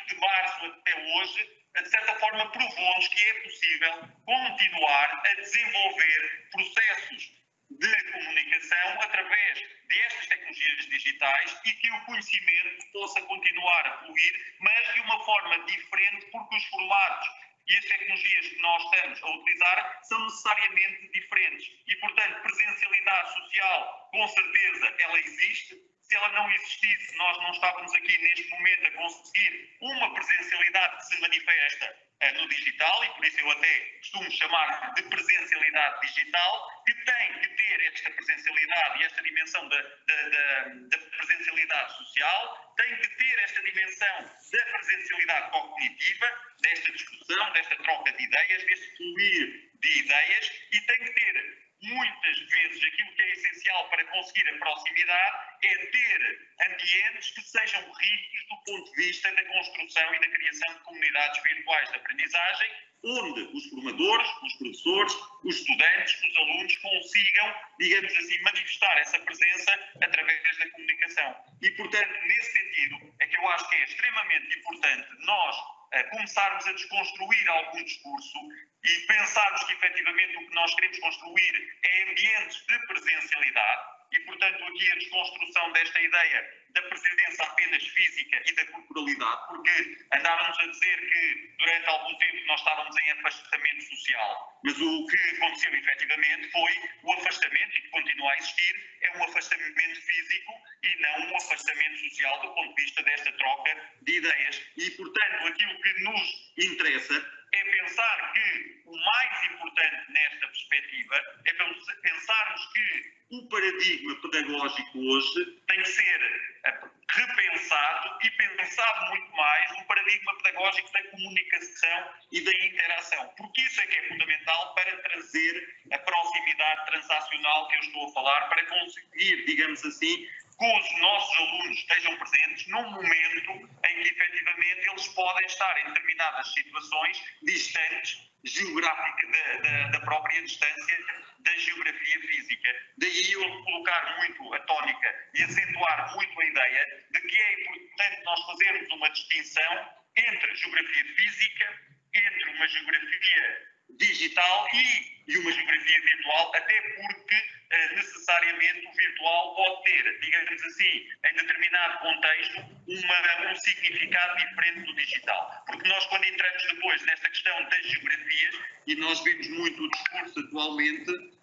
de março até hoje, de certa forma, provou-nos que é possível continuar a desenvolver processos de comunicação através destas tecnologias digitais e que o conhecimento possa continuar a fluir, mas de uma forma diferente, porque os formatos e as tecnologias que nós estamos a utilizar são necessariamente diferentes. E, portanto, presencialidade social, com certeza, ela existe. Se ela não existisse, nós não estávamos aqui neste momento a conseguir uma presencialidade que se manifesta no digital, e por isso eu até costumo chamar de presencialidade digital, que tem que ter esta presencialidade e esta dimensão da presencialidade social, tem que ter esta dimensão da presencialidade cognitiva, desta discussão, desta troca de ideias, deste fluir de ideias, e tem que ter muitas vezes aquilo que é essencial para conseguir a proximidade é ter ambientes que sejam ricos do ponto de vista da construção e da criação de comunidades virtuais de aprendizagem, onde os formadores, os professores, os estudantes, os alunos consigam, digamos assim, manifestar essa presença através da comunicação. E, portanto, nesse sentido, é que eu eu acho que é extremamente importante nós começarmos a desconstruir algum discurso e pensarmos que efetivamente o que nós queremos construir é ambientes de presencialidade e, portanto, aqui a desconstrução desta ideia da presença apenas física e da corporalidade, porque andávamos a dizer que durante algum tempo nós estávamos em afastamento social, mas o que aconteceu efetivamente foi o afastamento, e que continua a existir, é um afastamento físico e não um afastamento social do ponto de vista desta troca de ideias. E, portanto, aquilo que nos interessa é pensar que o mais importante nesta perspectiva é pensarmos que o paradigma pedagógico hoje tem que ser repensado e pensado muito mais no paradigma pedagógico da comunicação e da interação, porque isso é que é fundamental para trazer a proximidade transacional que eu estou a falar, para conseguir, digamos assim, que os nossos alunos estejam presentes num momento em que, efetivamente, eles podem estar em determinadas situações distantes da própria distância da geografia física. Daí eu colocar muito a tónica e acentuar muito a ideia de que é importante nós fazermos uma distinção entre geografia física, entre uma geografia digital e uma geografia virtual, até porque necessariamente o virtual pode ter, digamos assim, em determinado contexto, um significado diferente do digital. Porque nós, quando entramos depois nesta questão das geografias, e nós vemos muito o discurso atualmente,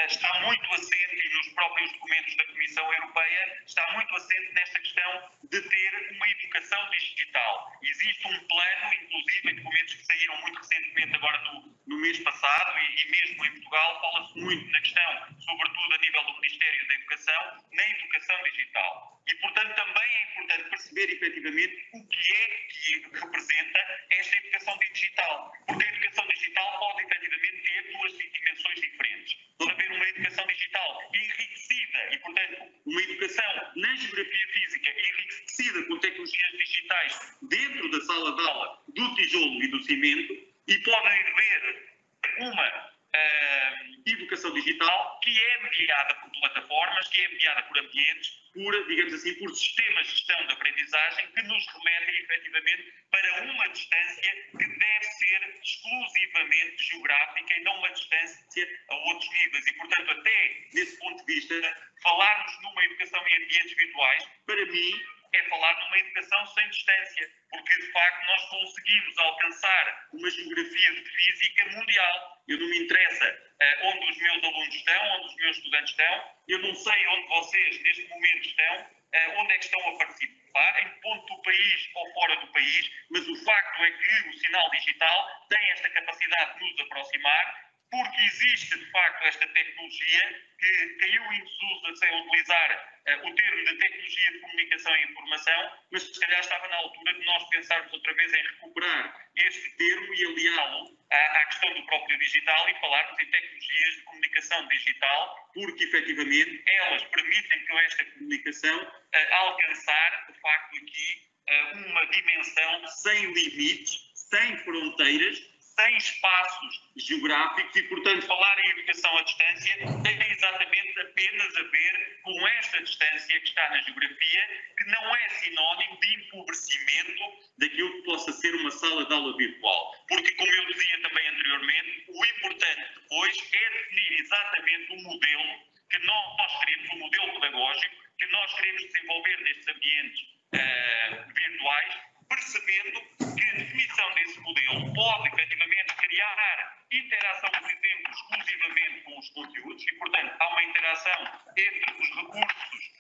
está muito assente, e nos próprios documentos da Comissão Europeia, está muito assente nesta questão de ter uma educação digital. Existe um plano, inclusive em documentos que saíram muito recentemente, agora no mês passado, e mesmo em Portugal, fala-se muito na questão, sobretudo a nível do Ministério da Educação, na educação digital. E, portanto, também é importante perceber, efetivamente, o que é que representa esta educação digital. Porque a educação digital pode, efetivamente, ter duas dimensões diferentes. Pode haver uma educação digital enriquecida e, portanto, uma educação na geografia física enriquecida com tecnologias digitais dentro da sala de aula do tijolo e do cimento, e pode haver uma educação digital que é mediada por plataformas, que é mediada por ambientes, por, digamos assim, por sistemas de gestão de aprendizagem que nos remetem efetivamente para uma distância que deve ser exclusivamente geográfica e não uma distância a outros níveis. E, portanto, até desse ponto de vista, falarmos numa educação em ambientes virtuais, para mim, é falar numa educação sem distância, porque de facto nós conseguimos alcançar uma geografia física mundial. Eu não me interessa onde os meus alunos estão, onde os meus estudantes estão, eu não sei onde vocês neste momento estão, onde é que estão a participar, em que ponto do país ou fora do país, mas o facto é que o sinal digital tem esta capacidade de nos aproximar, porque existe, de facto, esta tecnologia que caiu em desuso sem utilizar o termo de tecnologia de comunicação e informação, mas se calhar estava na altura de nós pensarmos outra vez em recuperar este termo e aliá-lo à questão do próprio digital e falarmos em tecnologias de comunicação digital, porque, efetivamente, elas permitem que esta comunicação alcançar, de facto, aqui uma dimensão sem limites, sem fronteiras, sem espaços geográficos e, portanto, falar em educação à distância tem exatamente apenas a ver com esta distância que está na geografia, que não é sinónimo de empobrecimento daquilo que possa ser uma sala de aula virtual. Porque, como eu dizia também anteriormente, o importante depois é definir exatamente o modelo que nós queremos, o modelo pedagógico que nós queremos desenvolver nestes ambientes virtuais, percebendo que a definição desse modelo pode, efetivamente, criar interação, por exemplo, exclusivamente com os conteúdos e, portanto, há uma interação entre os recursos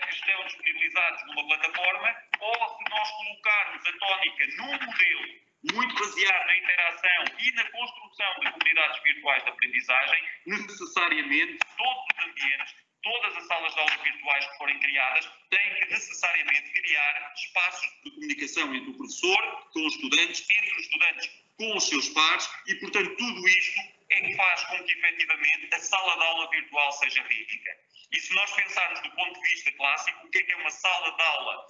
que estão disponibilizados numa plataforma, ou se nós colocarmos a tónica num modelo muito baseado na interação e na construção de comunidades virtuais de aprendizagem, necessariamente todos os ambientes, todas as salas de aula virtuais que forem criadas têm que necessariamente criar espaços de comunicação entre o professor com os estudantes, entre os estudantes com os seus pares e, portanto, tudo isto é que faz com que, efetivamente, a sala de aula virtual seja rica. E se nós pensarmos do ponto de vista clássico, o que é uma sala de aula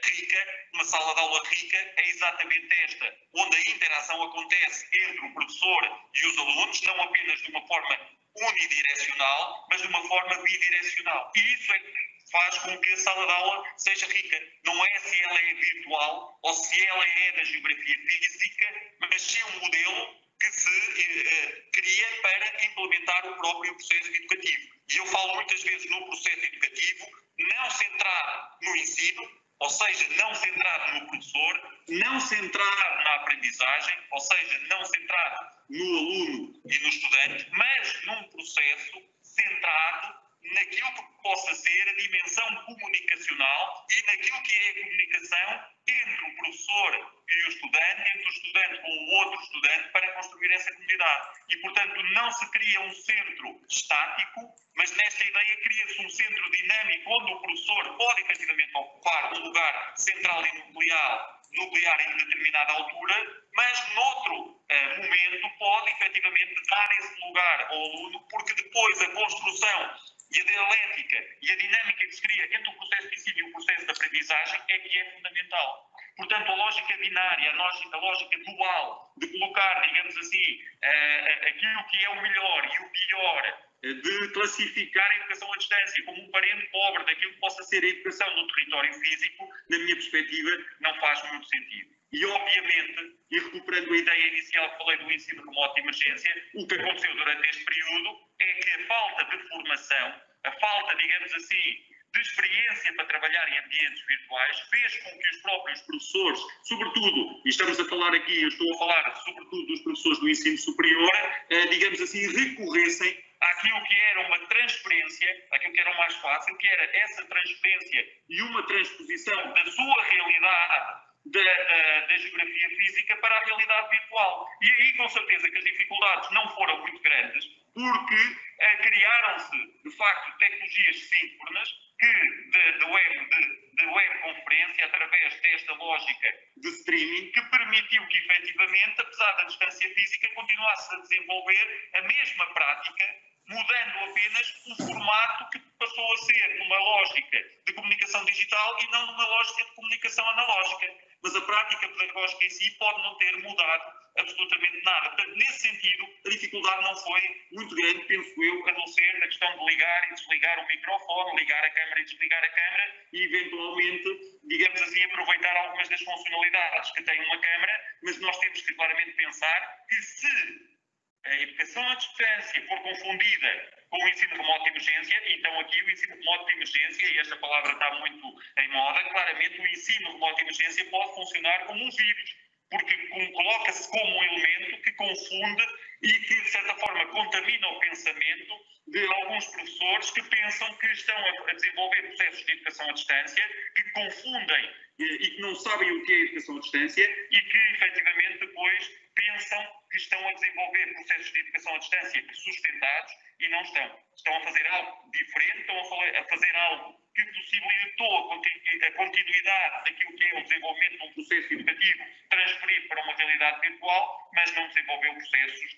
rica? Uma sala de aula rica é exatamente esta, onde a interação acontece entre o professor e os alunos, não apenas de uma forma unidirecional, mas de uma forma bidirecional. E isso é que faz com que a sala de aula seja rica. Não é se ela é virtual ou se ela é da geografia física, mas sim um modelo que se cria para implementar o próprio processo educativo. E eu falo muitas vezes no processo educativo, não centrado no ensino, ou seja, não centrado no professor, não centrado na aprendizagem, ou seja, não centrado no aluno e no estudante, mas num processo centrado naquilo que possa ser a dimensão comunicacional e naquilo que é a comunicação entre o professor e o estudante, entre o estudante com o outro estudante, para construir essa comunidade. E, portanto, não se cria um centro estático, mas nesta ideia cria-se um centro dinâmico onde o professor pode efetivamente ocupar um lugar central e nuclear em determinada altura, mas noutro momento pode efetivamente dar esse lugar ao aluno, porque depois a construção e a dialética e a dinâmica que se cria entre o processo de ensino e o processo de aprendizagem é que é fundamental. Portanto, a lógica binária, a lógica dual de colocar, digamos assim, aquilo que é o melhor e o pior, de classificar a educação à distância como um parente pobre daquilo que possa ser a educação no território físico, na minha perspectiva, não faz muito sentido. E, obviamente, e recuperando a ideia inicial que falei do ensino remoto de emergência, o que aconteceu durante este período é que a falta de formação, a falta, digamos assim, de experiência para trabalhar em ambientes virtuais, fez com que os próprios professores, sobretudo, e estamos a falar aqui, eu estou a falar sobretudo dos professores do ensino superior, digamos assim, recorressem àquilo que era uma transferência, aquilo que era o mais fácil, que era essa transferência e uma transposição da sua realidade da geografia física para a realidade virtual. E aí, com certeza, que as dificuldades não foram muito grandes, porque criaram-se, de facto, tecnologias síncronas de webconferência, através desta lógica de streaming, que permitiu que, efetivamente, apesar da distância física, continuasse a desenvolver a mesma prática, mudando apenas o formato que passou a ser numa lógica de comunicação digital e não numa lógica de comunicação analógica. Mas a prática pedagógica em si pode não ter mudado absolutamente nada. Portanto, nesse sentido, a dificuldade não foi muito grande, penso eu, a não ser na questão de ligar e desligar o microfone, ligar a câmara e desligar a câmara e, eventualmente, digamos assim, aproveitar algumas das funcionalidades que tem uma câmara, mas nós temos que claramente pensar que se a educação à distância for confundida com o ensino remoto de emergência, então aqui o ensino remoto de emergência, e esta palavra está muito em moda, claramente o ensino remoto de emergência pode funcionar como um vírus, porque coloca-se como um elemento que confunde e que, de certa forma, contamina o pensamento de alguns professores que pensam que estão a desenvolver processos de educação à distância, que confundem e que não sabem o que é educação à distância e que, efetivamente, depois pensam que estão a desenvolver processos de educação à distância sustentados e não estão. Estão a fazer algo diferente, estão a fazer algo que possibilitou a continuidade daquilo que é o desenvolvimento de um processo educativo transferido para uma realidade virtual, mas não desenvolveu processos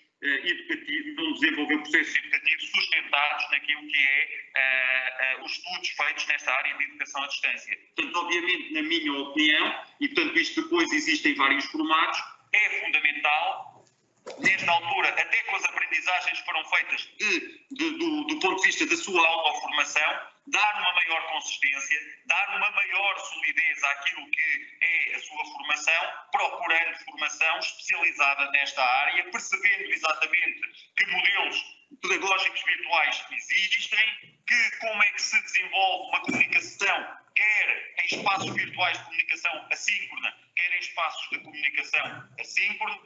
educativos sustentados naquilo que é os estudos feitos nesta área de educação à distância. Portanto, obviamente, na minha opinião, e portanto isto depois existem vários formatos, é fundamental, nesta altura, até com as aprendizagens que foram feitas do ponto de vista da sua autoformação, dar uma maior consistência, dar uma maior solidez àquilo que é a sua formação, procurando formação especializada nesta área, percebendo exatamente que modelos pedagógicos virtuais existem, que como é que se desenvolve uma comunicação, quer em espaços virtuais de comunicação assíncrona, quer em espaços de comunicação assíncrona,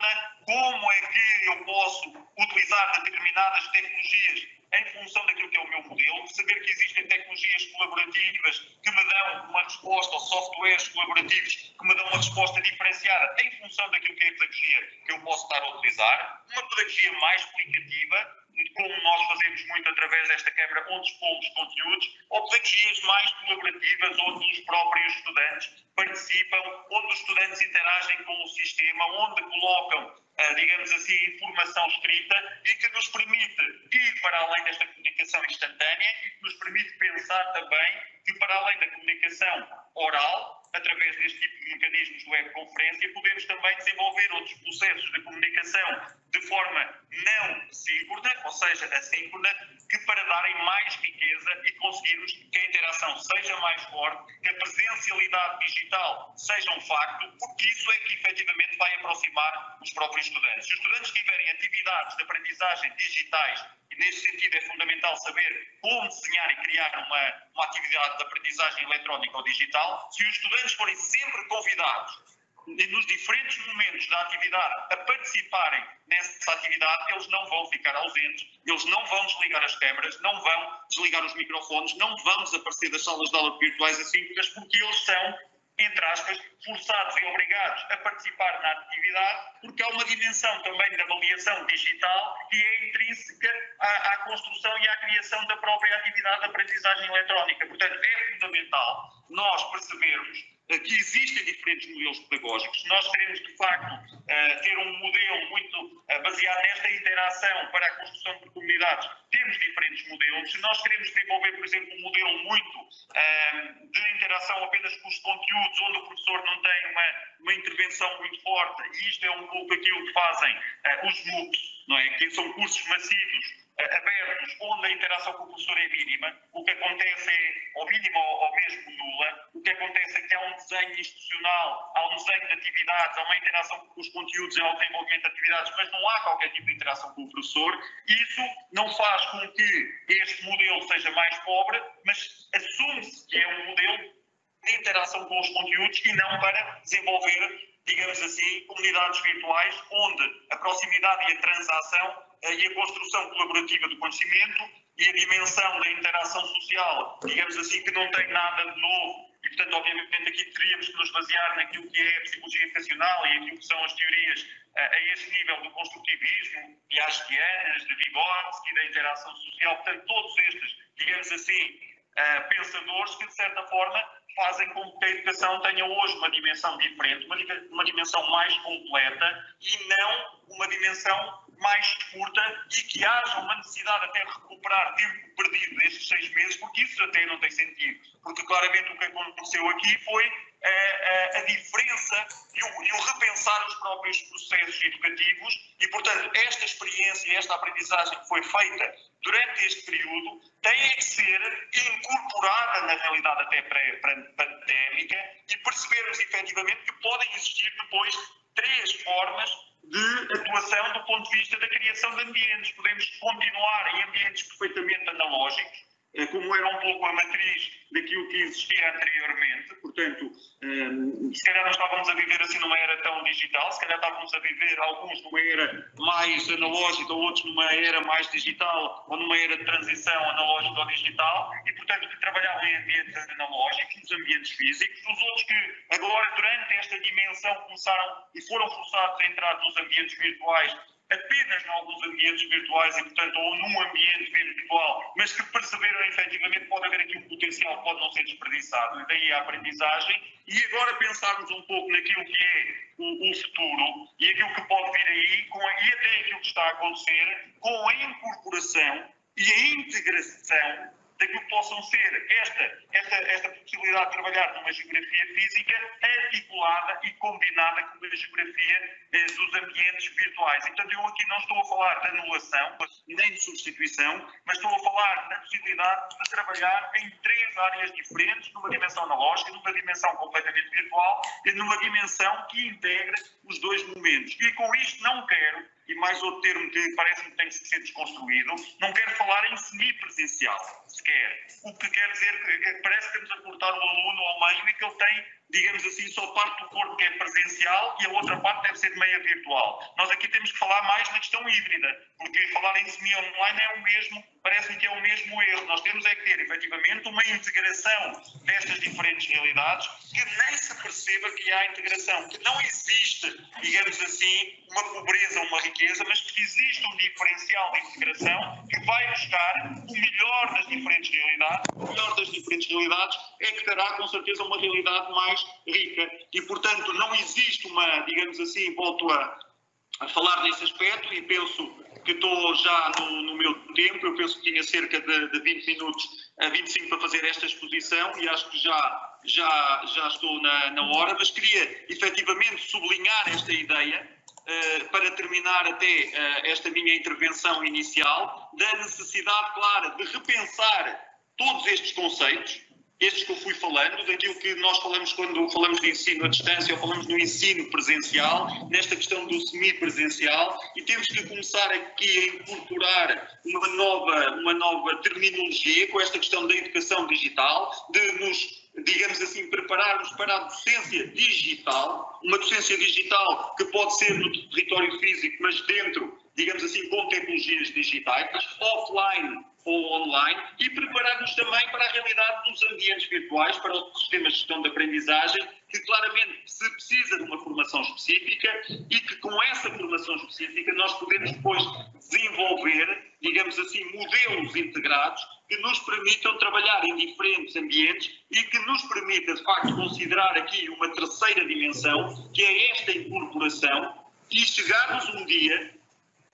como é que eu posso utilizar determinadas tecnologias em função daquilo que é o meu modelo, saber que existem tecnologias colaborativas que me dão uma resposta, ou softwares colaborativos que me dão uma resposta diferenciada em função daquilo que é a pedagogia que eu posso estar a utilizar, uma pedagogia mais explicativa, como nós fazemos muito através desta câmara, onde expomos conteúdos, ou pedagogias mais colaborativas, onde os próprios estudantes participam, onde os estudantes interagem com o sistema, onde colocam, digamos assim, informação escrita e que nos permite ir para além desta comunicação instantânea e que nos permite pensar também que, para além da comunicação oral, através deste tipo de mecanismos de webconferência, podemos também desenvolver outros processos de comunicação de forma não síncrona, ou seja, assíncrona, que para darem mais riqueza e conseguirmos que a interação seja mais forte, que a presencialidade digital seja um facto, porque isso é que efetivamente vai aproximar os próprios estudantes. Se os estudantes tiverem atividades de aprendizagem digitais, e nesse sentido é fundamental saber como desenhar e criar uma atividade de aprendizagem eletrónica ou digital, se os estudantes forem sempre convidados nos diferentes momentos da atividade a participarem nessa atividade, eles não vão ficar ausentes, eles não vão desligar as câmaras, não vão desligar os microfones, não vão desaparecer das salas de aula virtuais assíncronas, porque eles são, entre aspas, forçados e obrigados a participar na atividade, porque há uma dimensão também de avaliação digital que é intrínseca à construção e à criação da própria atividade de aprendizagem eletrónica. Portanto, é fundamental nós percebermos que existem diferentes modelos pedagógicos. Se nós queremos, de facto, ter um modelo muito baseado nesta interação para a construção de comunidades, temos diferentes modelos. Se nós queremos desenvolver, por exemplo, um modelo muito de interação apenas com os conteúdos, onde o professor não tem uma intervenção muito forte, e isto é um pouco aquilo que fazem os MOOCs, não é? Que são cursos massivos, abertos, onde a interação com o professor é mínima, o que acontece é, ao mínimo ou mesmo nula, o que acontece é que há um desenho institucional, há um desenho de atividades, há uma interação com os conteúdos, há o desenvolvimento de atividades, mas não há qualquer tipo de interação com o professor. Isso não faz com que este modelo seja mais pobre, mas assume-se que é um modelo de interação com os conteúdos e não para desenvolver, digamos assim, comunidades virtuais onde a proximidade e a transação e a construção colaborativa do conhecimento e a dimensão da interação social, digamos assim, que não tem nada de novo. E, portanto, obviamente, aqui teríamos que nos basear naquilo que é a psicologia educacional e aquilo que são as teorias a este nível do construtivismo, piagetianas, de Vygotsky, da interação social. Portanto, todos estes, digamos assim, pensadores que, de certa forma, fazem com que a educação tenha hoje uma dimensão diferente, uma dimensão mais completa e não uma dimensão mais curta, e que haja uma necessidade até de recuperar tempo perdido nestes 6 meses, porque isso até não tem sentido. Porque claramente o que aconteceu aqui foi a diferença e o repensar os próprios processos educativos e, portanto, esta experiência, esta aprendizagem que foi feita durante este período tem que ser incorporada na realidade até pré-pandémica e percebermos efetivamente que podem existir depois 3 formas de atuação do ponto de vista da criação de ambientes. Podemos continuar em ambientes perfeitamente analógicos, como era um pouco a matriz daquilo que existia anteriormente. Portanto, se calhar não estávamos a viver assim numa era tão digital, se calhar estávamos a viver alguns numa era mais analógica, outros numa era mais digital, ou numa era de transição analógica ou digital, e, portanto, que trabalhavam em ambientes analógicos, nos ambientes físicos. Os outros que agora, durante esta dimensão, começaram e foram forçados a entrar nos ambientes virtuais, apenas em alguns ambientes virtuais e, portanto, ou num ambiente virtual, mas que perceberam efetivamente que pode haver aqui um potencial que pode não ser desperdiçado, e daí a aprendizagem. E agora pensarmos um pouco naquilo que é o futuro e aquilo que pode vir aí, e até aquilo que está a acontecer, com a incorporação e a integração daquilo que possam ser esta possibilidade de trabalhar numa geografia física articulada e combinada com a geografia dos ambientes virtuais. E, portanto, eu aqui não estou a falar de anulação, nem de substituição, mas estou a falar da possibilidade de trabalhar em 3 áreas diferentes, numa dimensão analógica, numa dimensão completamente virtual e numa dimensão que integra os 2 momentos. E com isto não quero, e mais outro termo que parece-me que tem que ser desconstruído, não quero falar em semipresencial, sequer. O que quer dizer que parece que temos a cortar o aluno ao meio e que ele tem, digamos assim, só parte do corpo que é presencial e a outra parte deve ser de meia virtual. Nós aqui temos que falar mais na questão híbrida, porque falar em semi-online é o mesmo, parece-me que é o mesmo erro. Nós temos é que ter, efetivamente, uma integração destas diferentes realidades, que nem se perceba que há integração, que não existe, digamos assim, uma pobreza ou uma riqueza, mas que existe um diferencial de integração que vai buscar o melhor das diferentes realidades. O melhor das diferentes realidades é que terá, com certeza, uma realidade mais rica. E, portanto, não existe uma, digamos assim, volto a falar nesse aspecto e penso que estou já no meu tempo. Eu penso que tinha cerca de 20 minutos a 25 para fazer esta exposição e acho que já estou na hora, mas queria efetivamente sublinhar esta ideia para terminar até esta minha intervenção inicial, da necessidade clara de repensar todos estes conceitos, estes que eu fui falando, daquilo que nós falamos quando falamos de ensino à distância ou falamos do ensino presencial, nesta questão do semipresencial, e temos que começar aqui a incorporar uma nova terminologia com esta questão da educação digital, de nos, digamos assim, prepararmos para a docência digital, uma docência digital que pode ser no território físico, mas dentro, digamos assim, com tecnologias digitais, offline ou online, e preparar-nos também para a realidade dos ambientes virtuais, para os sistemas de gestão de aprendizagem, que claramente se precisa de uma formação específica e que com essa formação específica nós podemos depois desenvolver, digamos assim, modelos integrados que nos permitam trabalhar em diferentes ambientes e que nos permita, de facto, considerar aqui uma terceira dimensão, que é esta incorporação, e chegarmos um dia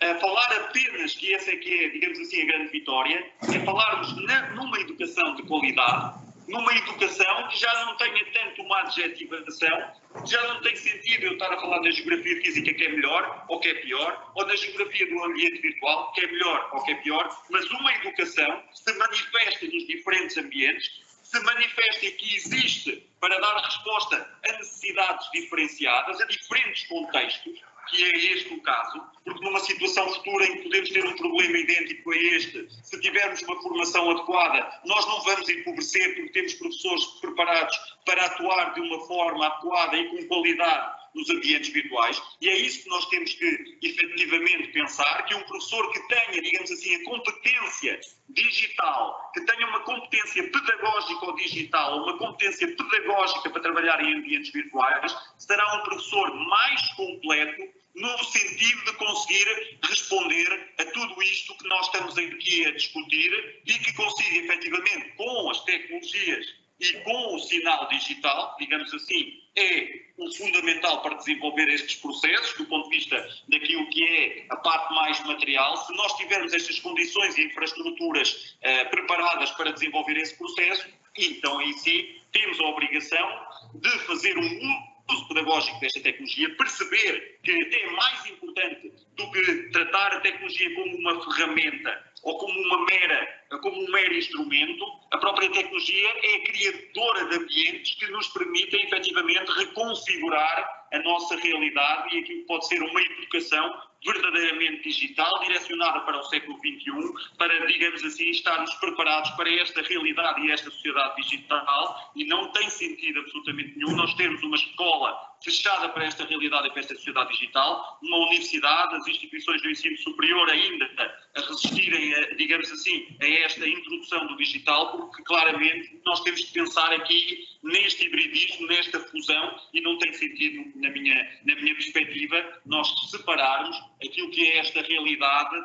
a falar apenas, que essa é que é, digamos assim, a grande vitória, é falarmos numa educação de qualidade, numa educação que já não tenha tanto uma adjetivação, que já não tem sentido eu estar a falar da geografia física que é melhor ou que é pior, ou da geografia do ambiente virtual que é melhor ou que é pior, mas uma educação que se manifesta nos diferentes ambientes, se manifesta e que existe para dar resposta a necessidades diferenciadas, a diferentes contextos, que é este o caso, porque numa situação futura em que podemos ter um problema idêntico a este, se tivermos uma formação adequada, nós não vamos empobrecer porque temos professores preparados para atuar de uma forma adequada e com qualidade nos ambientes virtuais, e é isso que nós temos que efetivamente pensar, que um professor que tenha, digamos assim, a competência digital, que tenha uma competência pedagógica ou digital, uma competência pedagógica para trabalhar em ambientes virtuais, será um professor mais completo no sentido de conseguir responder a tudo isto que nós estamos aqui a discutir e que consiga efetivamente, com as tecnologias e com o sinal digital, digamos assim, é o fundamental para desenvolver estes processos, do ponto de vista daquilo que é a parte mais material. Se nós tivermos estas condições e infraestruturas preparadas para desenvolver esse processo, então aí sim temos a obrigação de fazer um uso pedagógico desta tecnologia, perceber que é mais importante do que tratar a tecnologia como uma ferramenta ou como um mero instrumento. A própria tecnologia é a criadora de ambientes que nos permitem efetivamente reconfigurar a nossa realidade e aquilo que pode ser uma educação verdadeiramente digital, direcionada para o século XXI, para, digamos assim, estarmos preparados para esta realidade e esta sociedade digital, e não tem sentido absolutamente nenhum nós termos uma escola fechada para esta realidade e para esta sociedade digital, uma universidade, as instituições do ensino superior ainda a resistirem, digamos assim, a esta introdução do digital, porque claramente nós temos de pensar aqui neste hibridismo, nesta fusão, e não tem sentido, na minha perspectiva, nós separarmos aquilo que é esta realidade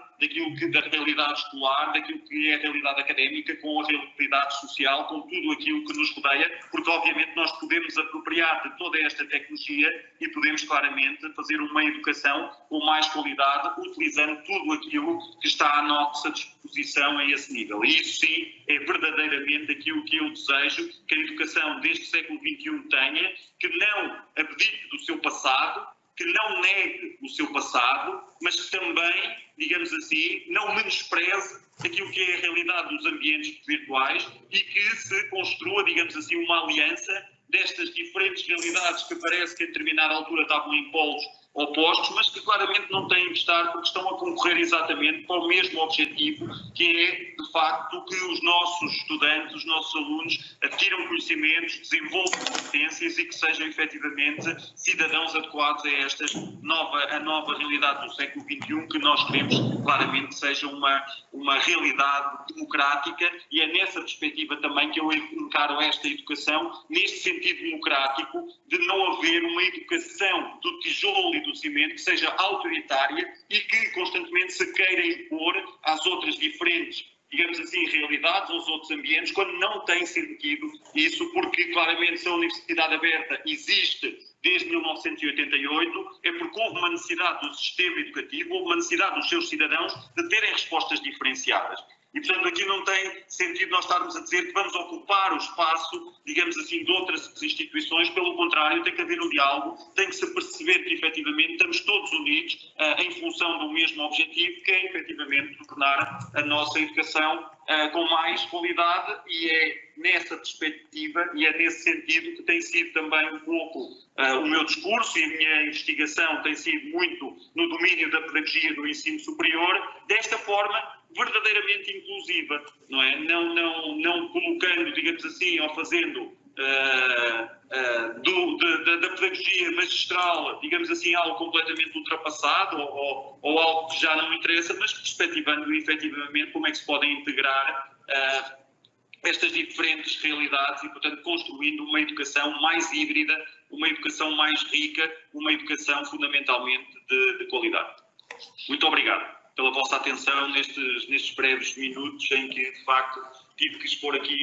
da realidade escolar, daquilo que é a realidade académica, com a realidade social, com tudo aquilo que nos rodeia, porque obviamente nós podemos apropriar de toda esta tecnologia e podemos claramente fazer uma educação com mais qualidade, utilizando tudo aquilo que está à nossa disposição a esse nível. E isso sim é verdadeiramente aquilo que eu desejo que a educação deste século XXI tenha, que não abdique do seu passado, que não negue o seu passado, mas que também, digamos assim, não menospreze aquilo que é a realidade dos ambientes virtuais e que se construa, digamos assim, uma aliança destas diferentes realidades que parece que a determinada altura estavam em polos opostos, mas que claramente não têm que estar porque estão a concorrer exatamente para o mesmo objetivo, que é, de facto, que os nossos estudantes, os nossos alunos adquiram conhecimentos, desenvolvam competências e que sejam efetivamente cidadãos adequados a esta nova realidade do século XXI, que nós queremos claramente que seja uma realidade democrática, e é nessa perspectiva também que eu encaro esta educação, neste sentido democrático, de não haver uma educação do tijolo e do cimento que seja autoritária e que constantemente se queira impor às outras diferentes, digamos assim, realidades, aos outros ambientes, quando não tem sentido isso, porque claramente se a Universidade Aberta existe desde 1988, é porque houve uma necessidade do sistema educativo, houve uma necessidade dos seus cidadãos de terem respostas diferenciadas. E, portanto, aqui não tem sentido nós estarmos a dizer que vamos ocupar o espaço, digamos assim, de outras instituições. Pelo contrário, tem que haver um diálogo, tem que se perceber que, efetivamente, estamos todos unidos em função do mesmo objetivo, que é, efetivamente, tornar a nossa educação com mais qualidade, e é nessa perspectiva e é nesse sentido que tem sido também um pouco o meu discurso, e a minha investigação tem sido muito no domínio da pedagogia do ensino superior, desta forma verdadeiramente inclusiva, não é? Não colocando, digamos assim, ou fazendo da pedagogia magistral, digamos assim, algo completamente ultrapassado ou algo que já não interessa, mas perspectivando efetivamente como é que se podem integrar estas diferentes realidades e, portanto, construindo uma educação mais híbrida, uma educação mais rica, uma educação fundamentalmente de qualidade. Muito obrigado pela vossa atenção nestes breves minutos em que, de facto, tive que expor aqui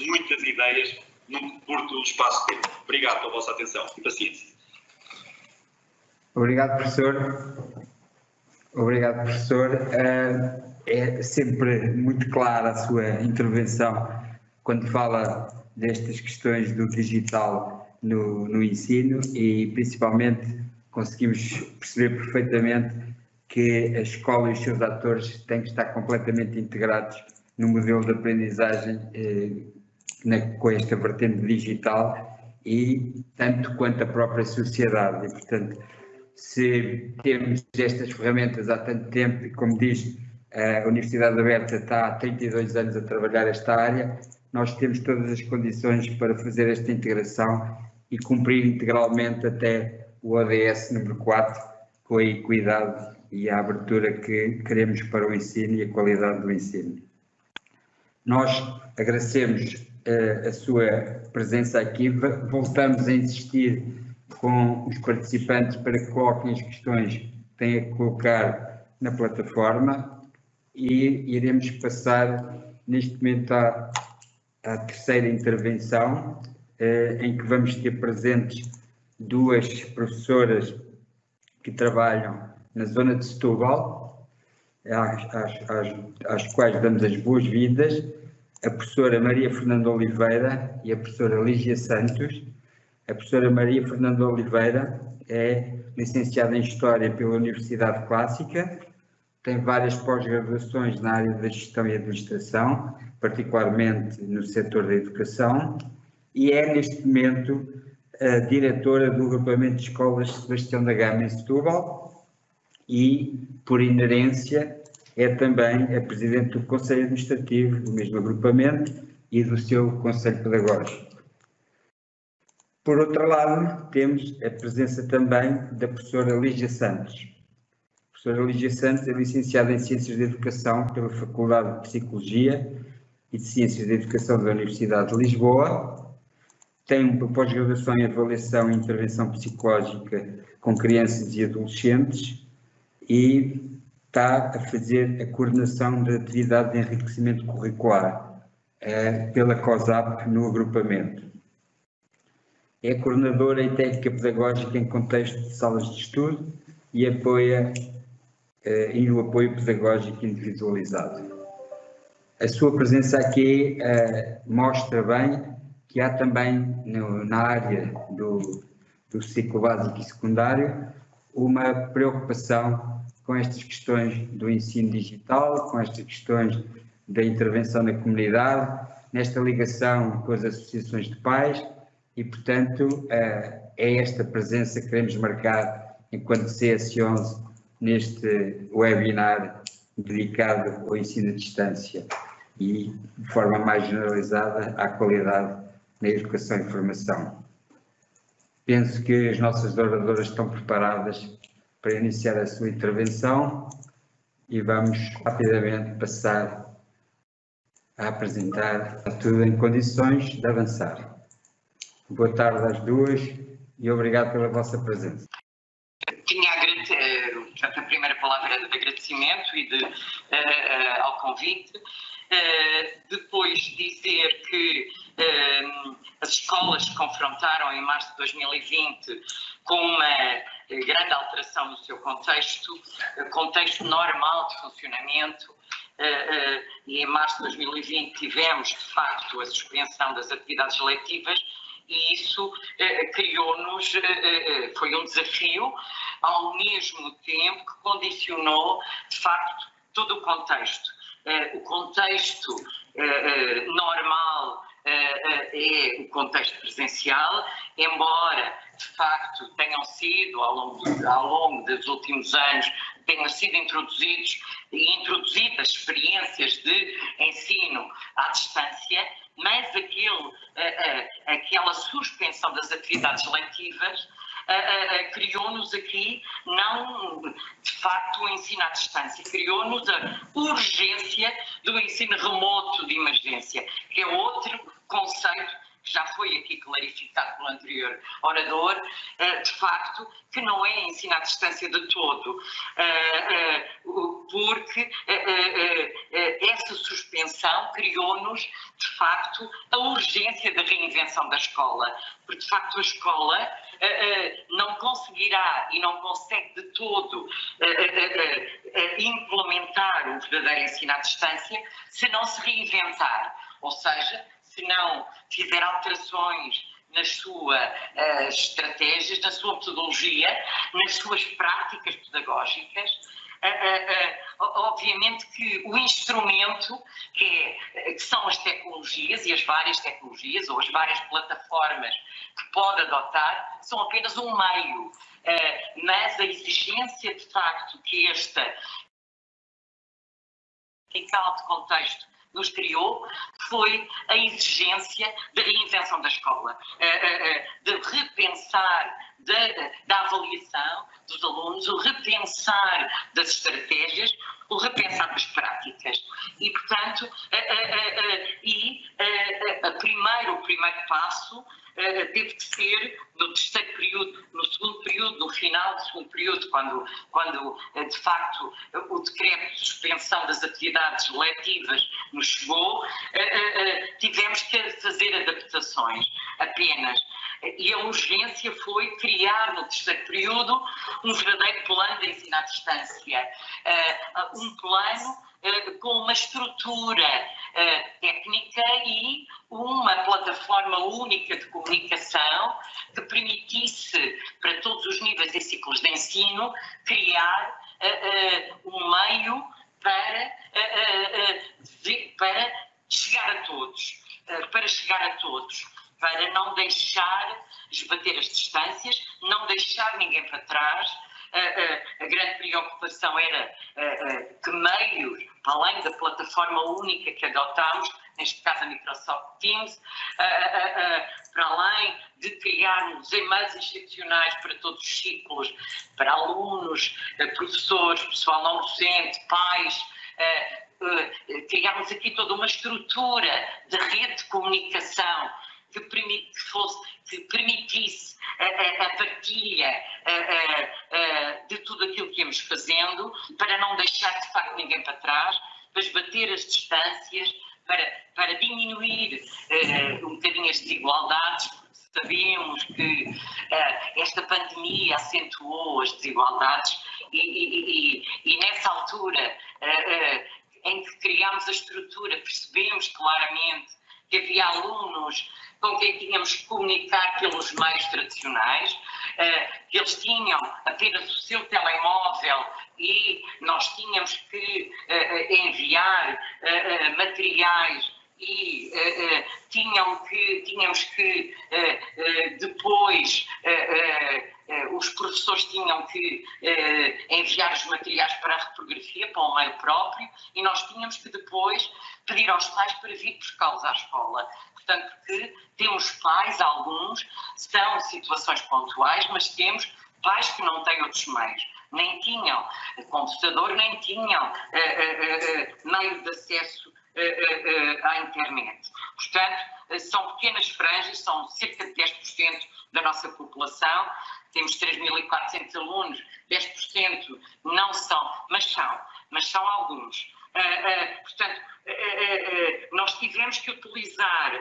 muitas ideias num curto espaço de tempo. Obrigado pela vossa atenção e paciência. Obrigado, professor. Obrigado, professor. É sempre muito clara a sua intervenção quando fala destas questões do digital no ensino, e principalmente conseguimos perceber perfeitamente que a escola e os seus atores têm que estar completamente integrados no modelo de aprendizagem com esta vertente digital, e tanto quanto a própria sociedade. E, portanto, se temos estas ferramentas há tanto tempo, e como diz, a Universidade Aberta está há 32 anos a trabalhar esta área, nós temos todas as condições para fazer esta integração e cumprir integralmente até o ODS número 4, com a equidade e a abertura que queremos para o ensino e a qualidade do ensino. Nós agradecemos a sua presença aqui, voltamos a insistir com os participantes para que coloquem as questões que têm a colocar na plataforma, e iremos passar neste momento à terceira intervenção, em que vamos ter presentes duas professoras que trabalham na zona de Setúbal, às quais damos as boas-vindas, a professora Maria Fernanda Oliveira e a professora Lígia Santos. A professora Maria Fernanda Oliveira é licenciada em História pela Universidade Clássica, tem várias pós-graduações na área da Gestão e Administração, particularmente no setor da educação, e é neste momento a diretora do agrupamento de escolas Sebastião da Gama em Setúbal, e, por inerência, é também a presidente do Conselho Administrativo do mesmo agrupamento e do seu Conselho Pedagógico. Por outro lado, temos a presença também da professora Lígia Santos. A professora Lígia Santos é licenciada em Ciências da Educação pela Faculdade de Psicologia e de Ciências da Educação da Universidade de Lisboa, tem uma pós-graduação em Avaliação e Intervenção Psicológica com crianças e adolescentes, e está a fazer a coordenação da atividade de enriquecimento curricular pela COSAP no agrupamento. É coordenadora e técnica pedagógica em contexto de salas de estudo e apoia o apoio pedagógico individualizado. A sua presença aqui mostra bem que há também na área do ciclo básico e secundário uma preocupação com estas questões do ensino digital, com estas questões da intervenção na comunidade, nesta ligação com as associações de pais, e, portanto, é esta presença que queremos marcar enquanto CS11 neste webinar dedicado ao ensino à distância e, de forma mais generalizada, à qualidade na educação e formação. Penso que as nossas oradoras estão preparadas para iniciar a sua intervenção e vamos rapidamente passar a apresentar tudo em condições de avançar. Boa tarde às duas e obrigado pela vossa presença. Portanto, a primeira palavra de agradecimento e ao convite. Depois dizer que as escolas se confrontaram em março de 2020 com uma grande alteração no seu contexto normal de funcionamento, e em março de 2020 tivemos, de facto, a suspensão das atividades letivas, e isso criou-nos, foi um desafio, ao mesmo tempo que condicionou, de facto, todo o contexto. O contexto normal é o contexto presencial, embora, de facto, tenham sido, ao longo dos últimos anos, tenham sido introduzidas experiências de ensino à distância, mas aquela suspensão das atividades letivas criou-nos aqui, não de facto o ensino à distância, criou-nos a urgência do ensino remoto de emergência, que é outro conceito que já foi aqui clarificado pelo anterior orador, de facto, que não é ensino à distância de todo, porque essa suspensão criou-nos, de facto, a urgência da reinvenção da escola, porque, de facto, a escola não conseguirá e não consegue de todo implementar o verdadeiro ensino à distância se não se reinventar, ou seja, se não fizer alterações nas suas estratégias, na sua metodologia, nas suas práticas pedagógicas. Obviamente que o instrumento, que são as tecnologias e as várias tecnologias, ou as várias plataformas que pode adotar, são apenas um meio, mas a exigência de facto que em cada contexto nos criou foi a exigência da reinvenção da escola, de repensar da avaliação dos alunos, o repensar das estratégias, o repensar das práticas. E, portanto, o primeiro passo teve que ser no terceiro período, no segundo período, no final do segundo período, quando de facto o decreto de suspensão das atividades letivas nos chegou, tivemos que fazer adaptações apenas. E a urgência foi criar no terceiro período um verdadeiro plano de ensino à distância, um plano com uma estrutura técnica e uma plataforma única de comunicação que permitisse, para todos os níveis e ciclos de ensino, criar um meio para chegar a todos, para não deixar esbater as distâncias, não deixar ninguém para trás. A grande preocupação era que meios, para além da plataforma única que adotámos, neste caso a Microsoft Teams, para além de criarmos e-mails excepcionais para todos os ciclos, para alunos, professores, pessoal não docente, pais, criámos aqui toda uma estrutura de rede de comunicação que permitisse a partilha de tudo aquilo que íamos fazendo, para não deixar de facto ninguém para trás, para esbater as distâncias, para diminuir um bocadinho as desigualdades, porque sabemos que esta pandemia acentuou as desigualdades e nessa altura em que criámos a estrutura, percebemos claramente que havia alunos com quem tínhamos que comunicar pelos meios tradicionais, que eles tinham apenas o seu telemóvel e nós tínhamos que enviar materiais e tínhamos que depois os professores tinham que enviar os materiais para a reprografia, para o meio próprio, e nós tínhamos que depois pedir aos pais para vir buscá-los à escola. Portanto, porque temos pais, alguns, são situações pontuais, mas temos pais que não têm outros meios. Nem tinham computador, nem tinham meio de acesso à internet. Portanto, são pequenas franjas, são cerca de 10% da nossa população. Temos 3.400 alunos, 10% não são, mas são alguns. Portanto, nós tivemos que utilizar,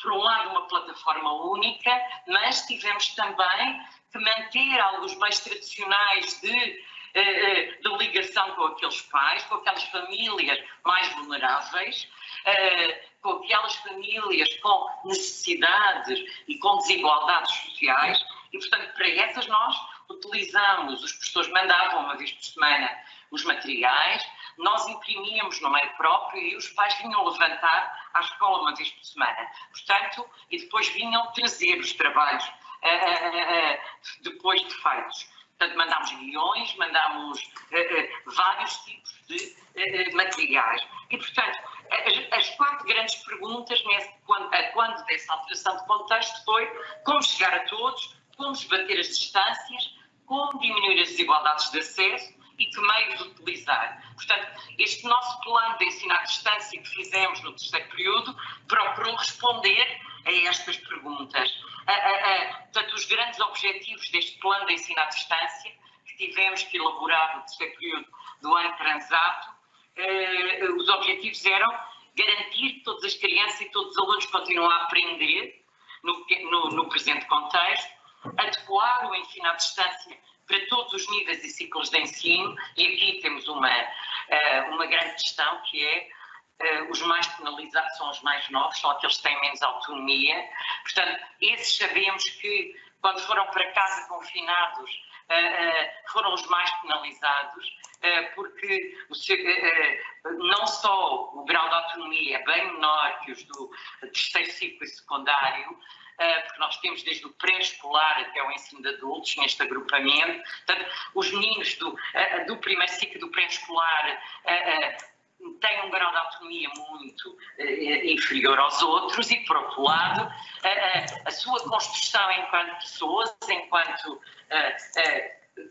por um lado, uma plataforma única, mas tivemos também que manter alguns meios tradicionais de de ligação com aqueles pais, com aquelas famílias mais vulneráveis, com aquelas famílias com necessidades e com desigualdades sociais, e, portanto, para essas nós utilizamos, os professores mandavam uma vez por semana os materiais, nós imprimíamos no meio próprio e os pais vinham levantar à escola uma vez por semana. Portanto, e depois vinham trazer os trabalhos depois de feitos. Portanto, mandámos guiões, mandámos vários tipos de materiais. E, portanto, as 4 grandes perguntas quando dessa alteração de contexto foi como chegar a todos, como esbater as distâncias, como diminuir as desigualdades de acesso e que meios utilizar. Portanto, este nosso plano de ensino à distância que fizemos no 3º período procurou responder a estas perguntas. Portanto, os grandes objetivos deste plano de ensino à distância que tivemos que elaborar no 3º período do ano transato, os objetivos eram garantir que todas as crianças e todos os alunos continuam a aprender no presente contexto, adequar o ensino à distância para todos os níveis e ciclos de ensino, e aqui temos uma grande questão que é os mais penalizados são os mais novos, são aqueles que têm menos autonomia. Portanto, esses sabemos que quando foram para casa confinados foram os mais penalizados, porque não só o grau de autonomia é bem menor que os do 3º ciclo e secundário, porque nós temos desde o pré-escolar até o ensino de adultos neste agrupamento. Portanto, os meninos do 1º ciclo do pré-escolar têm um grau de autonomia muito inferior aos outros e, por outro lado, a sua construção enquanto pessoas, enquanto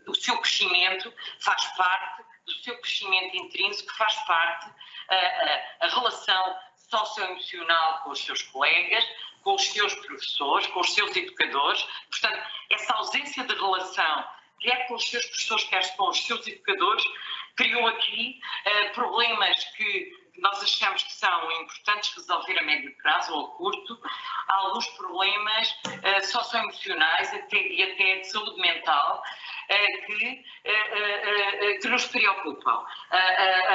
o seu crescimento faz parte do seu crescimento intrínseco, faz parte a relação socioemocional com os seus colegas, com os seus professores, com os seus educadores. Portanto, essa ausência de relação, quer com os seus professores, quer com os seus educadores, criou aqui problemas que nós achamos que são importantes resolver a médio prazo ou a curto, alguns problemas socioemocionais e até de saúde mental que nos preocupam.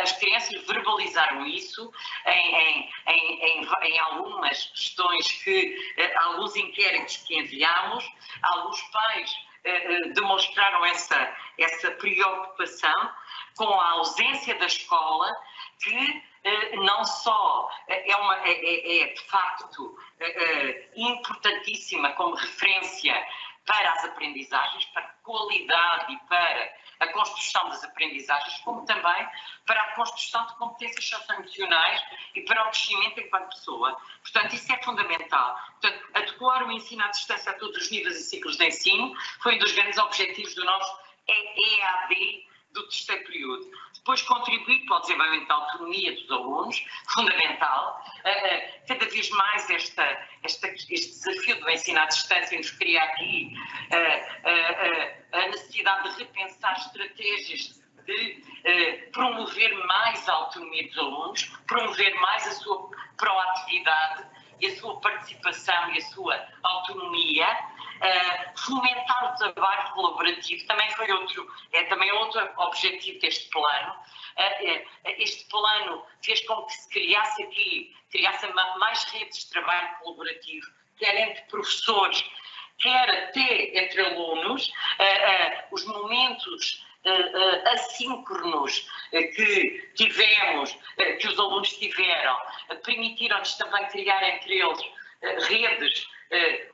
As crianças verbalizaram isso em algumas questões alguns inquéritos que enviámos, alguns pais demonstraram essa preocupação com a ausência da escola, que não só é de facto importantíssima como referência para as aprendizagens, para a qualidade e para a construção das aprendizagens, como também para a construção de competências socioemocionais e para o crescimento enquanto pessoa. Portanto, isso é fundamental. Portanto, adequar o ensino à distância a todos os níveis e ciclos de ensino foi um dos grandes objetivos do nosso EAD do 3º período. Depois, contribuir para o desenvolvimento da autonomia dos alunos, fundamental. Cada vez mais este desafio do ensino à distância nos cria aqui a necessidade de repensar estratégias de promover mais a autonomia dos alunos, promover mais a sua proatividade e a sua participação e a sua autonomia. Fomentar o trabalho colaborativo também foi outro objetivo deste plano. Este plano fez com que se criasse mais redes de trabalho colaborativo, quer entre professores, quer até entre alunos. Os momentos assíncronos que tivemos, que os alunos tiveram, permitiram-nos também criar entre eles redes.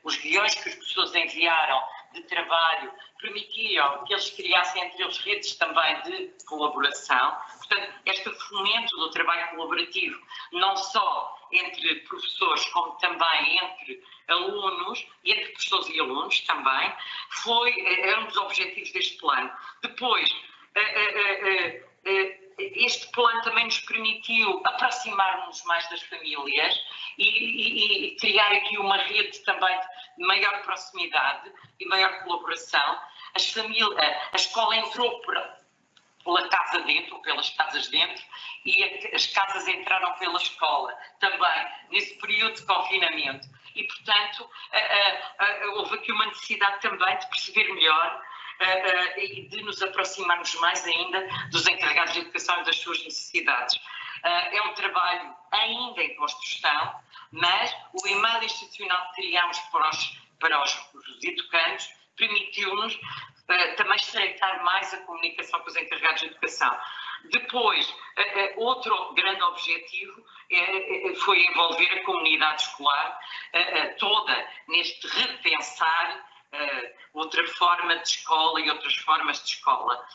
Os guiões que os professores enviaram de trabalho permitiam que eles criassem entre eles redes também de colaboração. Portanto, este fomento do trabalho colaborativo, não só entre professores, como também entre alunos, e entre professores e alunos também, é um dos objetivos deste plano. Depois, este plano também nos permitiu aproximar-nos mais das famílias e criar aqui uma rede também de maior proximidade e maior colaboração. A escola entrou pela casa dentro, pelas casas dentro, e as casas entraram pela escola também, nesse período de confinamento. E, portanto, houve aqui uma necessidade também de perceber melhor e de nos aproximarmos mais ainda dos encarregados de educação e das suas necessidades. É um trabalho ainda em construção, mas o e-mail institucional que criámos para os educandos permitiu-nos também estreitar mais a comunicação com os encarregados de educação. Depois, outro grande objetivo foi envolver a comunidade escolar toda neste repensar outra forma de escola e outras formas de escola.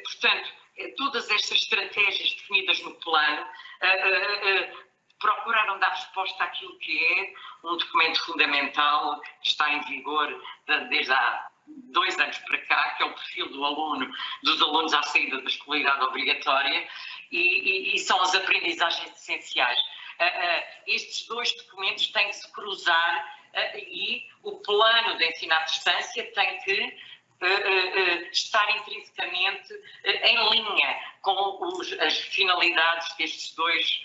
Portanto, todas estas estratégias definidas no plano procuraram dar resposta àquilo que é um documento fundamental que está em vigor desde há 2 anos para cá, que é o perfil dos alunos à saída da escolaridade obrigatória e são as aprendizagens essenciais. Estes 2 documentos têm que se cruzar e o plano de ensino à distância tem que estar intrinsecamente em linha com as finalidades destes dois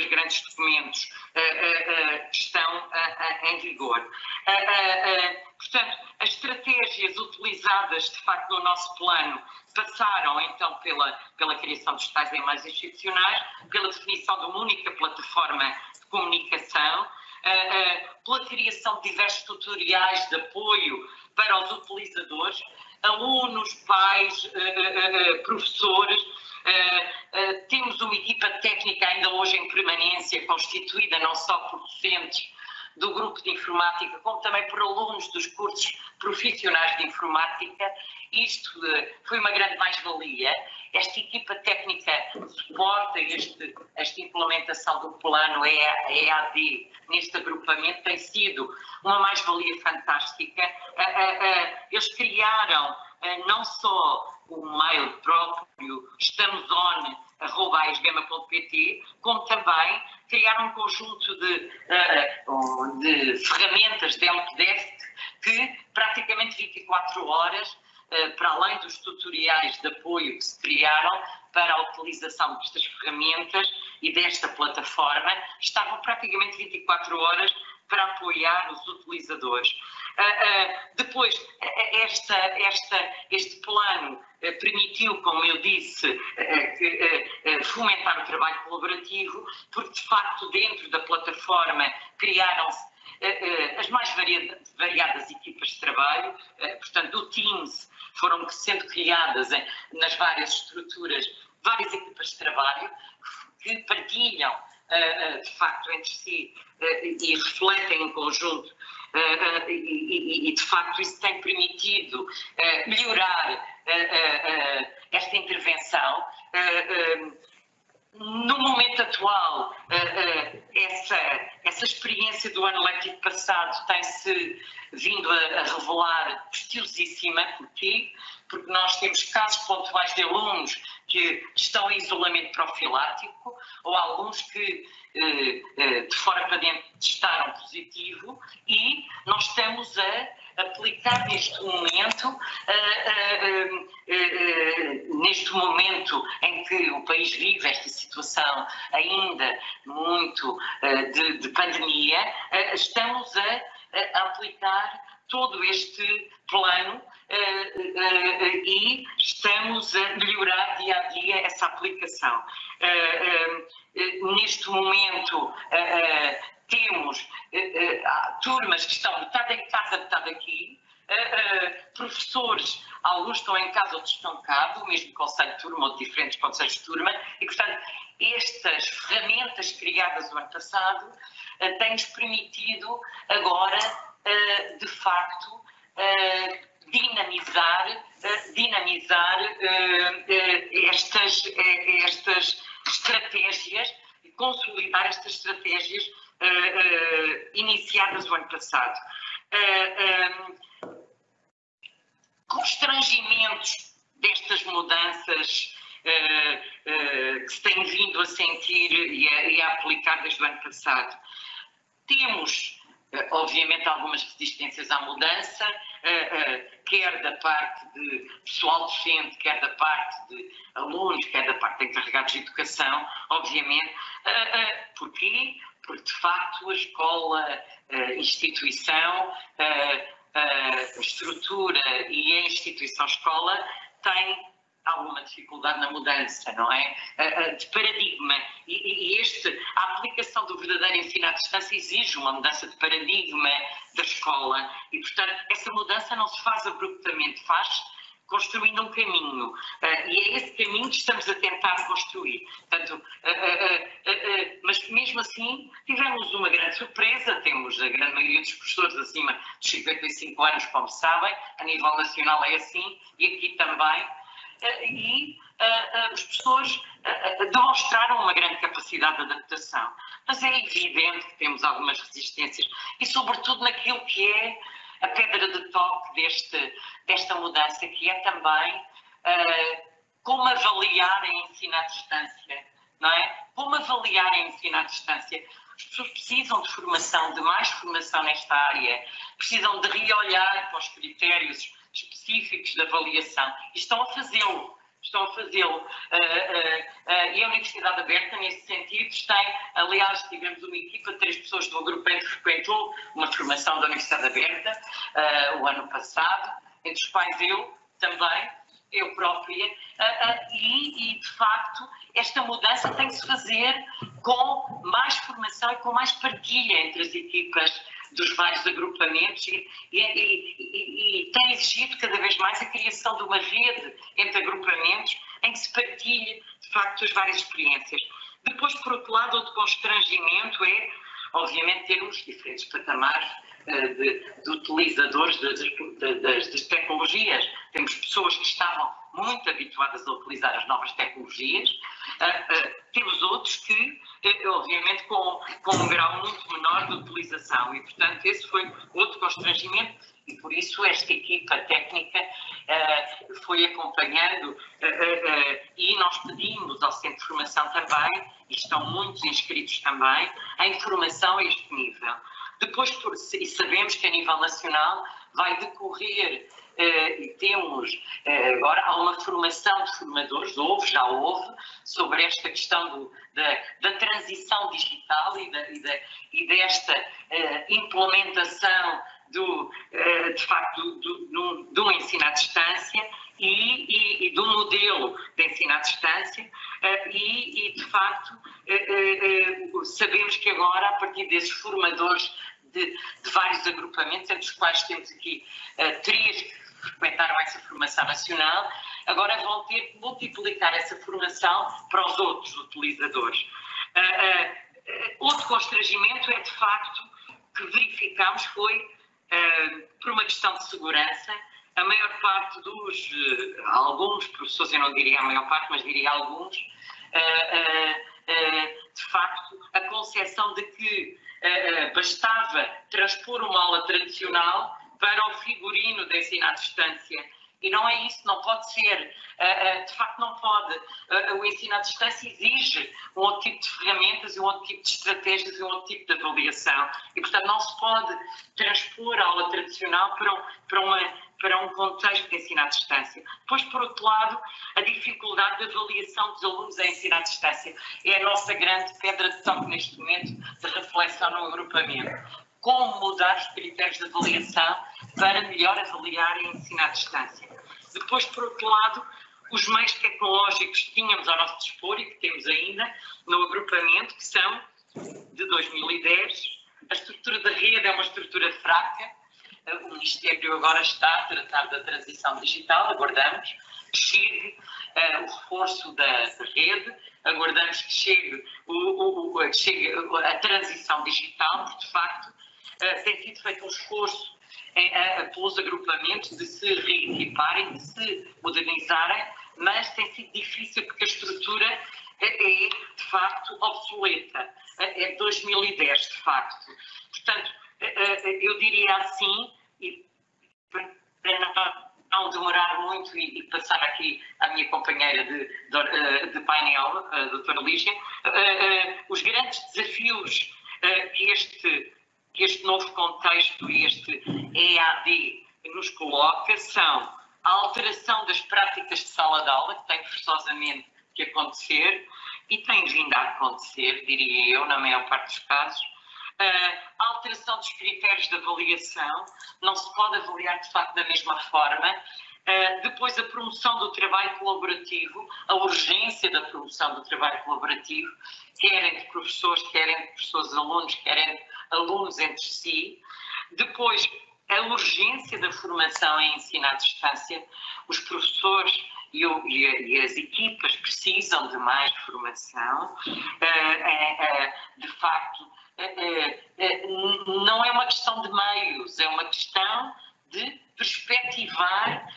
grandes documentos que estão em vigor. Portanto, as estratégias utilizadas, de facto, no nosso plano passaram, então, pela criação dos tais e-mails institucionais, pela definição de uma única plataforma de comunicação, pela criação de diversos tutoriais de apoio para os utilizadores, alunos, pais, professores. Temos uma equipa técnica ainda hoje em permanência, constituída não só por docentes do grupo de informática, como também por alunos dos cursos profissionais de informática. Isto foi uma grande mais-valia. Esta equipa técnica suporta esta implementação do plano EAD neste agrupamento, tem sido uma mais-valia fantástica. Eles criaram não só o mail próprio estamosone@aesgama.pt, como também criaram um conjunto de ferramentas de helpdesk que praticamente 24 horas, para além dos tutoriais de apoio que se criaram para a utilização destas ferramentas e desta plataforma, estavam praticamente 24 horas para apoiar os utilizadores. Depois, este plano permitiu, como eu disse, fomentar o trabalho colaborativo, porque de facto dentro da plataforma criaram-se as mais variadas equipas de trabalho, portanto do Teams foram sendo criadas nas várias estruturas, várias equipas de trabalho que partilham de facto entre si e refletem em conjunto e de facto isso tem permitido melhorar esta intervenção. No momento atual, essa experiência do ano letivo passado tem-se vindo a revelar prestigiosíssima. Porquê? Porque nós temos casos pontuais de alunos que estão em isolamento profilático ou alguns que de fora para dentro testaram positivo e nós estamos a aplicar neste momento em que o país vive esta situação ainda muito de pandemia, estamos a aplicar todo este plano e estamos a melhorar dia a dia essa aplicação. Neste momento temos turmas que estão metade em casa, metade aqui, professores, alguns estão em casa, outros estão cá, do mesmo conselho de turma ou de diferentes conselhos de turma, e portanto estas ferramentas criadas o ano passado têm-nos permitido agora, de facto, dinamizar estas estratégias e consolidar estas estratégias iniciadas o ano passado. Constrangimentos destas mudanças que se têm vindo a sentir e a aplicar desde o ano passado. Temos, obviamente, algumas resistências à mudança, quer da parte de pessoal docente, quer da parte de alunos, quer da parte de encarregados de educação, obviamente. Porquê? Porque, de facto, a escola, a instituição, estrutura e a instituição escola tem alguma dificuldade na mudança, não é? De paradigma. E a aplicação do verdadeiro ensino à distância exige uma mudança de paradigma da escola e, portanto, essa mudança não se faz abruptamente, faz construindo um caminho. E é esse caminho que estamos a tentar construir. Portanto, mas mesmo assim tivemos uma grande surpresa, temos a grande maioria dos professores acima dos 55 anos, como sabem, a nível nacional é assim, e aqui também. Os professores demonstraram uma grande capacidade de adaptação. Mas é evidente que temos algumas resistências e, sobretudo, naquilo que é a pedra de toque desta mudança, que é também como avaliar a ensino à distância, não é? Como avaliar a ensino à distância. As pessoas precisam de formação, de mais formação nesta área, precisam de reolhar para os critérios específicos de avaliação e estão a fazê-lo. E a Universidade Aberta, nesse sentido, aliás, tivemos uma equipa de 3 pessoas do agrupamento que frequentou uma formação da Universidade Aberta o ano passado, entre os quais eu própria, e de facto esta mudança tem que se fazer com mais formação e com mais partilha entre as equipas dos vários agrupamentos e tem exigido cada vez mais a criação de uma rede entre agrupamentos em que se partilhe, de facto, as várias experiências. Depois, por outro lado, outro constrangimento é, obviamente, termos diferentes patamares de utilizadores das tecnologias. Temos pessoas que estavam muito habituadas a utilizar as novas tecnologias, temos outros que, obviamente, com um grau muito menor de utilização e, portanto, esse foi outro constrangimento e, por isso, esta equipa técnica foi acompanhando e nós pedimos ao Centro de Formação também, e estão muitos inscritos também, a informação a este nível. Depois, e sabemos que a nível nacional vai decorrer, e temos, agora há uma formação de formadores, já houve, sobre esta questão da transição digital e desta implementação de facto do ensino à distância e do modelo de ensino à distância e de facto sabemos que agora, a partir desses formadores de vários agrupamentos, entre os quais temos aqui 3 que frequentaram essa formação nacional, agora vão ter que multiplicar essa formação para os outros utilizadores. Outro constrangimento é, de facto, que verificámos foi, por uma questão de segurança, a maior parte alguns professores, eu não diria a maior parte, mas diria alguns, de facto, a concepção de que bastava transpor uma aula tradicional para o figurino de ensino à distância. E não é isso, não pode ser. De facto, não pode. O ensino à distância exige um outro tipo de ferramentas, um outro tipo de estratégias e um outro tipo de avaliação. E, portanto, não se pode transpor a aula tradicional para um contexto de ensino à distância. Depois, por outro lado, a dificuldade de avaliação dos alunos a ensino à distância é a nossa grande pedra de toque neste momento de reflexão no agrupamento. Como mudar os critérios de avaliação para melhor avaliar e ensinar à distância. Depois, por outro lado, os meios tecnológicos que tínhamos ao nosso dispor e que temos ainda no agrupamento, que são de 2010. A estrutura da rede é uma estrutura fraca. O Ministério agora está a tratar da transição digital, aguardamos que chegue o reforço da rede, aguardamos que chegue a transição digital, porque de facto tem sido feito um esforço pelos agrupamentos de se reequiparem, de se modernizarem, mas tem sido difícil porque a estrutura é de facto obsoleta, é de 2010 de facto. Portanto, eu diria assim, e para não demorar muito e passar aqui à minha companheira de painel, a doutora Lígia, os grandes desafios que este novo contexto e este EAD nos coloca são a alteração das práticas de sala de aula, que tem forçosamente que acontecer, e tem vindo a acontecer, diria eu, na maior parte dos casos, A alteração dos critérios de avaliação, não se pode avaliar de facto da mesma forma. Depois a promoção do trabalho colaborativo, a urgência da promoção do trabalho colaborativo, quer entre professores, quer entre professores alunos, quer entre alunos entre si. Depois a urgência da formação em ensino à distância, os professores e as equipas precisam de mais formação. De facto, não é uma questão de meios, é uma questão de perspectivar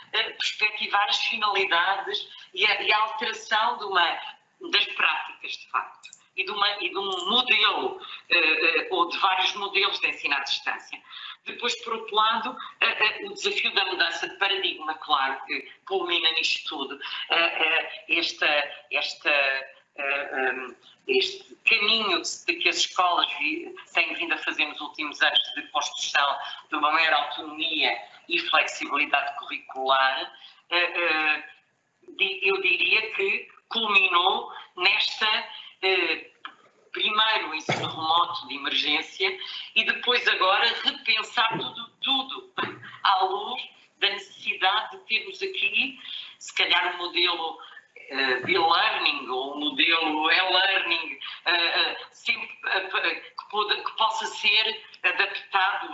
as finalidades e a alteração das práticas, de facto, e de um modelo, ou de vários modelos de ensino à distância. Depois, por outro lado, o desafio da mudança de paradigma, claro, que culmina nisto tudo. Este caminho que as escolas têm vindo a fazer nos últimos anos de construção de uma maior autonomia e flexibilidade curricular, eu diria que culminou nesta primeiro o ensino remoto de emergência e depois agora repensar tudo à luz da necessidade de termos aqui, se calhar, um modelo e-learning ou um modelo e-learning que possa ser adaptado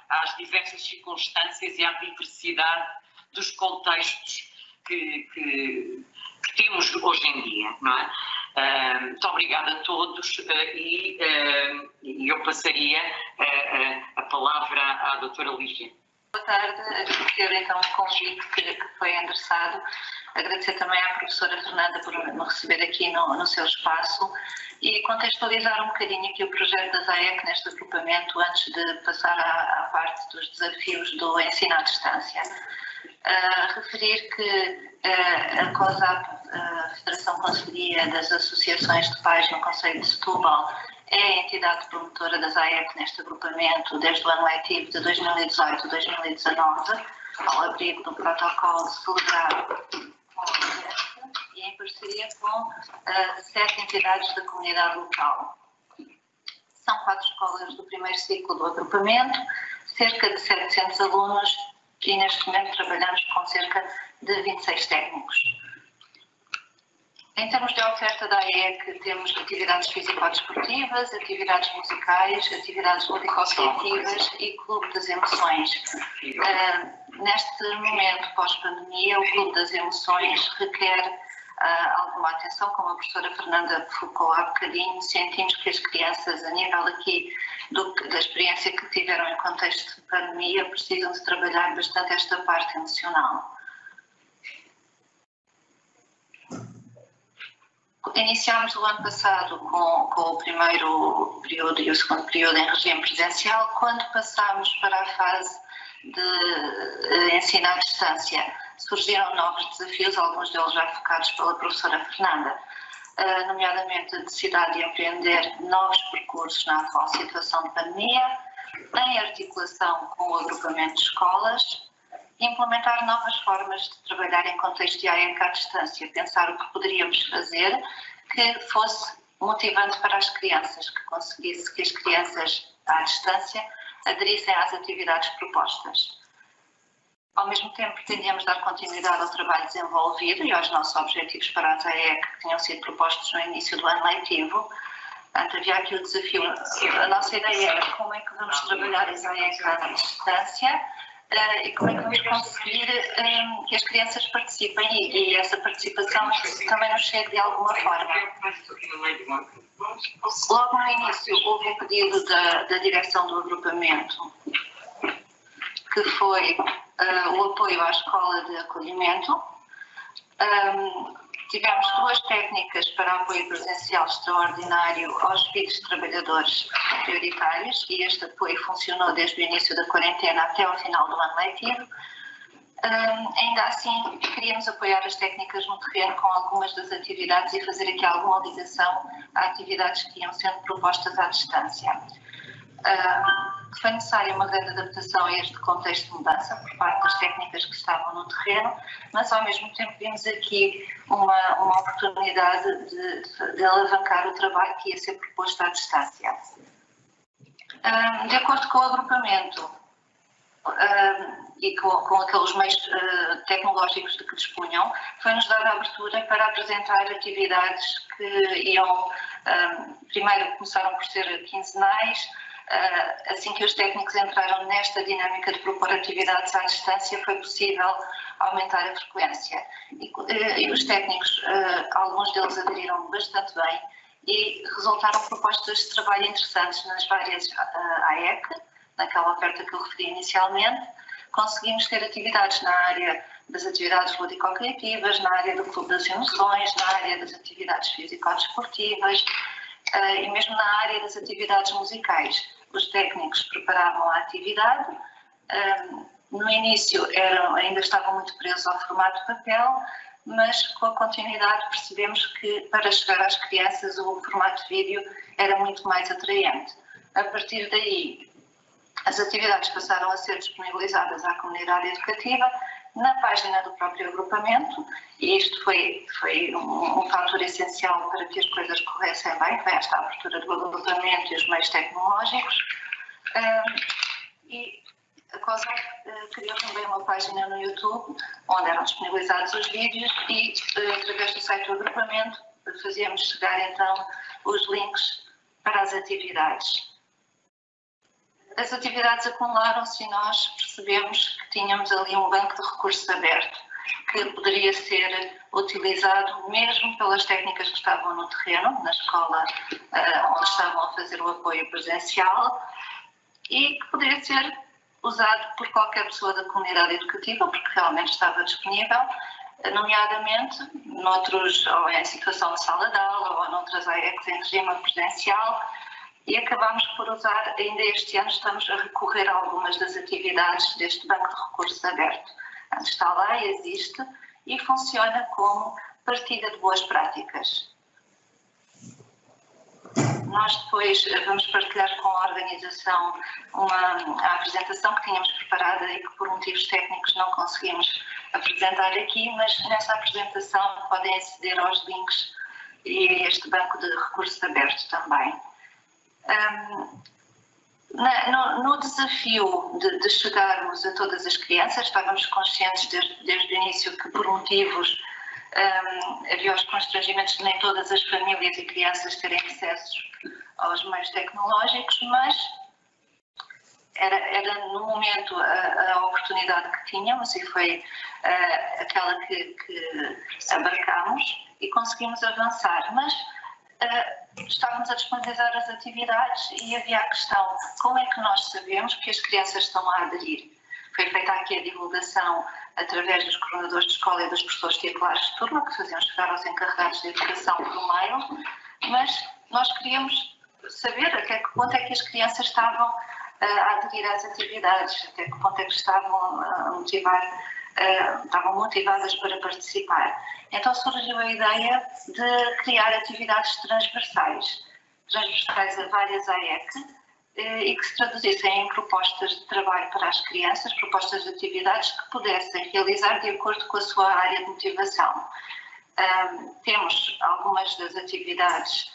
às diversas circunstâncias e à diversidade dos contextos que temos hoje em dia, não é? Muito obrigada a todos e eu passaria a palavra à doutora Lígia. Boa tarde, agradecer então o convite que foi endereçado, agradecer também à professora Fernanda por me receber aqui no seu espaço e contextualizar um bocadinho aqui o projeto da ZAEC neste agrupamento antes de passar à parte dos desafios do ensino à distância. Referir que a COSAP, a Federação Conselhia das Associações de Pais no Concelho de Setúbal, é a entidade promotora da ZAEC neste agrupamento desde o ano letivo de 2018-2019, ao abrigo do protocolo celebrado com a UNESP e em parceria com 7 entidades da comunidade local. São 4 escolas do primeiro ciclo do agrupamento, cerca de 700 alunos e neste momento trabalhamos com cerca de 26 técnicos. Em termos de oferta da AEC, temos atividades físico-desportivas, atividades musicais, atividades lúdico-criativas e clube das emoções. Neste momento pós-pandemia, o clube das emoções requer alguma atenção, como a professora Fernanda focou há bocadinho. Sentimos que as crianças, a nível aqui da experiência que tiveram em contexto de pandemia, precisam de trabalhar bastante esta parte emocional. Iniciámos o ano passado com o primeiro período e o segundo período em regime presencial. Quando passámos para a fase de ensino à distância, surgiram novos desafios, alguns deles já focados pela professora Fernanda, nomeadamente a necessidade de empreender novos percursos na atual situação de pandemia, em articulação com o agrupamento de escolas, implementar novas formas de trabalhar em contexto de AEC à distância, pensar o que poderíamos fazer que fosse motivante para as crianças, que conseguisse que as crianças à distância aderissem às atividades propostas. Ao mesmo tempo, pretendíamos dar continuidade ao trabalho desenvolvido e aos nossos objetivos para a AEC que tinham sido propostos no início do ano letivo. Portanto, havia aqui o desafio. A nossa ideia era como é que vamos trabalhar a AEC à distância e como é que vamos conseguir que as crianças participem e essa participação também nos chegue de alguma forma. Logo no início houve um pedido da direção do agrupamento, que foi o apoio à escola de acolhimento. Tivemos 2 técnicas para apoio presencial extraordinário aos filhos de trabalhadores prioritários e este apoio funcionou desde o início da quarentena até ao final do ano letivo. Ainda assim, queríamos apoiar as técnicas no terreno com algumas das atividades e fazer aqui alguma ligação a atividades que iam sendo propostas à distância. Foi necessária uma grande adaptação a este contexto de mudança por parte das técnicas que estavam no terreno, mas ao mesmo tempo vimos aqui uma oportunidade de alavancar o trabalho que ia ser proposto à distância. De acordo com o agrupamento e com aqueles meios tecnológicos de que dispunham, foi-nos dada a abertura para apresentar atividades que iam, primeiro começaram por ser quinzenais. Assim que os técnicos entraram nesta dinâmica de propor atividades à distância, foi possível aumentar a frequência. E os técnicos, alguns deles aderiram bastante bem e resultaram propostas de trabalho interessantes nas várias AEC, naquela oferta que eu referi inicialmente. Conseguimos ter atividades na área das atividades lúdico-criativas, na área do clube das emoções, na área das atividades físico-desportivas e mesmo na área das atividades musicais. Os técnicos preparavam a atividade. No início ainda estavam muito presos ao formato de papel, mas com a continuidade percebemos que para chegar às crianças o formato de vídeo era muito mais atraente. A partir daí, as atividades passaram a ser disponibilizadas à comunidade educativa na página do próprio agrupamento, e isto foi um fator essencial para que as coisas corressem bem, foi esta abertura do agrupamento e os meios tecnológicos. E a COSAC criou também uma página no YouTube, onde eram disponibilizados os vídeos e, através do site do agrupamento, fazíamos chegar então os links para as atividades. As atividades acumularam-se e nós percebemos que tínhamos ali um banco de recursos aberto, que poderia ser utilizado mesmo pelas técnicas que estavam no terreno, na escola onde estavam a fazer o apoio presencial, e que poderia ser usado por qualquer pessoa da comunidade educativa, porque realmente estava disponível, nomeadamente noutros, ou em situação de sala de aula, ou noutras AECs em regime presencial, e acabámos por usar, ainda este ano estamos a recorrer a algumas das atividades deste banco de recursos aberto. Está lá, existe e funciona como partilha de boas práticas. Nós depois vamos partilhar com a organização a apresentação que tínhamos preparada e que por motivos técnicos não conseguimos apresentar aqui, mas nessa apresentação podem aceder aos links e este banco de recursos aberto também. No desafio de chegarmos a todas as crianças, estávamos conscientes desde o início que por motivos havia os constrangimentos de nem todas as famílias e crianças terem acesso aos meios tecnológicos, mas era no momento a oportunidade que tínhamos e foi aquela que abarcámos e conseguimos avançar, mas estávamos a disponibilizar as atividades e havia a questão: como é que nós sabemos que as crianças estão a aderir? Foi feita aqui a divulgação através dos coordenadores de escola e dos professores titulares de turma, que faziam chegar aos encarregados de educação por mail, mas nós queríamos saber até que ponto é que as crianças estavam a aderir às atividades, até que ponto é que estavam estavam motivadas para participar. Então surgiu a ideia de criar atividades transversais a várias AEC, e que se traduzissem em propostas de trabalho para as crianças, propostas de atividades que pudessem realizar de acordo com a sua área de motivação. Temos algumas das atividades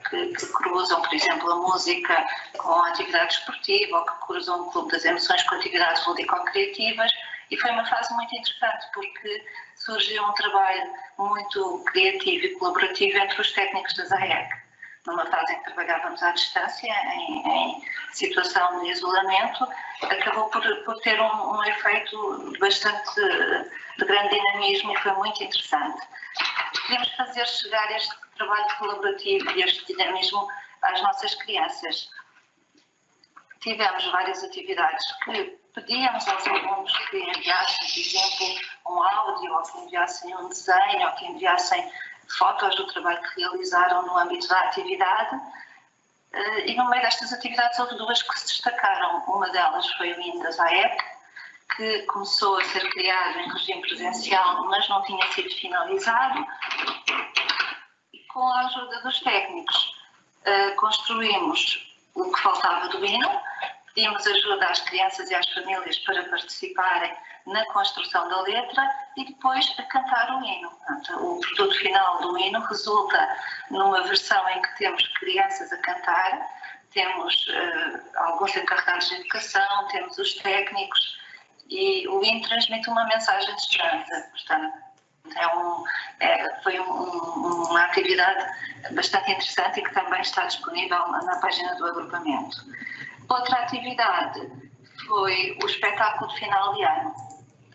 que cruzam, por exemplo, a música com a atividade esportiva, ou que cruzam o clube das emoções com atividades lúdico-criativas, e foi uma fase muito interessante porque surgiu um trabalho muito criativo e colaborativo entre os técnicos das AEC. Numa fase em que trabalhávamos à distância, em situação de isolamento, acabou por ter um efeito bastante de grande dinamismo e foi muito interessante. Queríamos fazer chegar este trabalho colaborativo e este dinamismo às nossas crianças. Tivemos várias atividades que pedíamos aos alunos que enviassem, por exemplo, um áudio, ou que enviassem um desenho, ou que enviassem fotos do trabalho que realizaram no âmbito da atividade, e no meio destas atividades houve duas que se destacaram. Uma delas foi o hino das AEC, que começou a ser criado em regime presencial, mas não tinha sido finalizado, e com a ajuda dos técnicos construímos o que faltava do hino, pedimos ajuda às crianças e às famílias para participarem na construção da letra e depois a cantar o hino. Portanto, o produto final do hino resulta numa versão em que temos crianças a cantar, temos alguns encarregados de educação, temos os técnicos e o IN transmite uma mensagem de esperança. Portanto, foi uma atividade bastante interessante e que também está disponível na página do agrupamento. Outra atividade foi o espetáculo de final de ano.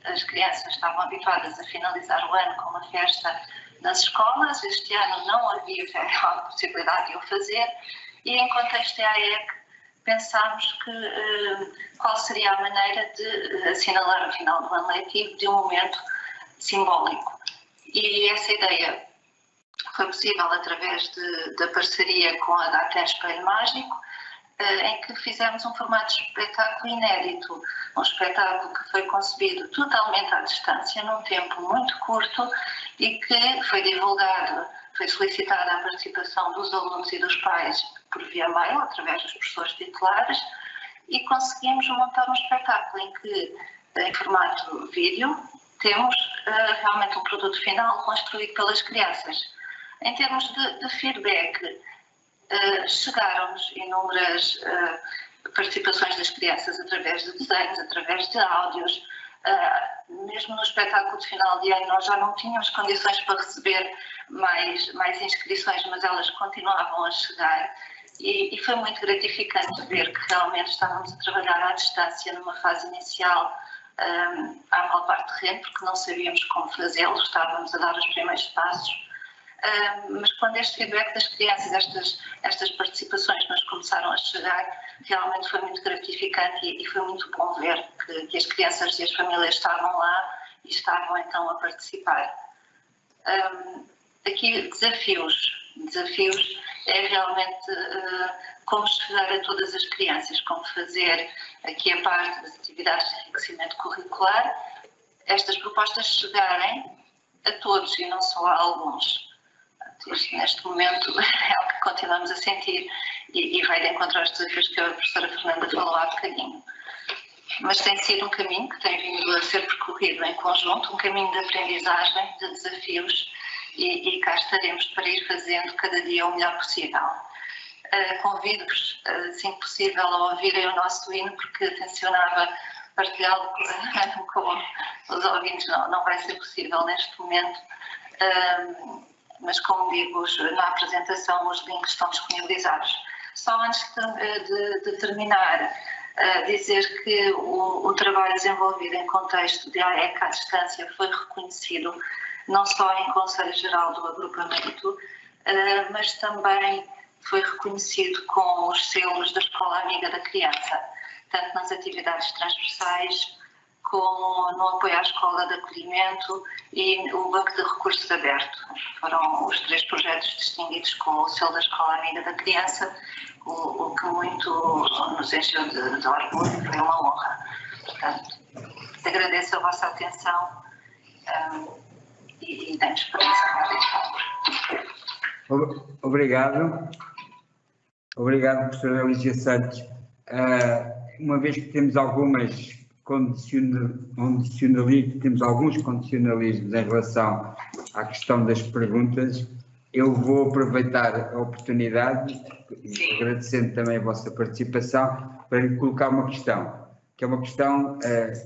As crianças estavam habituadas a finalizar o ano com uma festa nas escolas. Este ano não havia a possibilidade de o fazer e, em contexto de AEC, pensámos qual seria a maneira de assinalar o final do ano letivo de um momento simbólico. E essa ideia foi possível através da parceria com a Daten Espelho Mágico, em que fizemos um formato de espetáculo inédito, um espetáculo que foi concebido totalmente à distância, num tempo muito curto e que foi divulgado, foi solicitada a participação dos alunos e dos pais por via mail, através dos professores titulares, e conseguimos montar um espetáculo em que, em formato vídeo, temos realmente um produto final construído pelas crianças. Em termos de feedback, chegaram-nos inúmeras participações das crianças através de desenhos, através de áudios. Mesmo no espetáculo de final de ano nós já não tínhamos condições para receber mais inscrições, mas elas continuavam a chegar e foi muito gratificante ver que realmente estávamos a trabalhar à distância numa fase inicial a apalpar terreno, porque não sabíamos como fazê-lo, estávamos a dar os primeiros passos. Mas quando este feedback das crianças, estas participações nos começaram a chegar, realmente foi muito gratificante e foi muito bom ver que as crianças e as famílias estavam lá e estavam então a participar. Aqui desafios é realmente como chegar a todas as crianças, como fazer aqui a parte das atividades de enriquecimento curricular, estas propostas chegarem a todos e não só a alguns. Isto, neste momento, é o que continuamos a sentir e vai de encontro aos desafios que a professora Fernanda falou há bocadinho. Mas tem sido um caminho que tem vindo a ser percorrido em conjunto, um caminho de aprendizagem, de desafios e cá estaremos para ir fazendo cada dia o melhor possível. Convido-vos, assim que possível, a ouvirem o nosso hino, porque tencionava partilhá-lo com os ouvintes, não vai ser possível neste momento. Mas, como digo, na apresentação os links estão disponibilizados. Só antes de terminar, dizer que o trabalho desenvolvido em contexto de AEC à distância foi reconhecido não só em Conselho Geral do Agrupamento, mas também foi reconhecido com os selos da Escola Amiga da Criança, tanto nas atividades transversais, como no apoio à escola de acolhimento e o banco de recursos aberto. Foram os 3 projetos distinguidos com o selo da Escola Amiga da Criança, o que muito nos encheu de orgulho, foi uma honra. Portanto, agradeço a vossa atenção e damos para isso. Obrigado. Obrigado, professora Lígia Santos. Uma vez que temos alguns condicionalismos em relação à questão das perguntas, eu vou aproveitar a oportunidade, agradecendo também a vossa participação, para lhe colocar uma questão, que é uma questão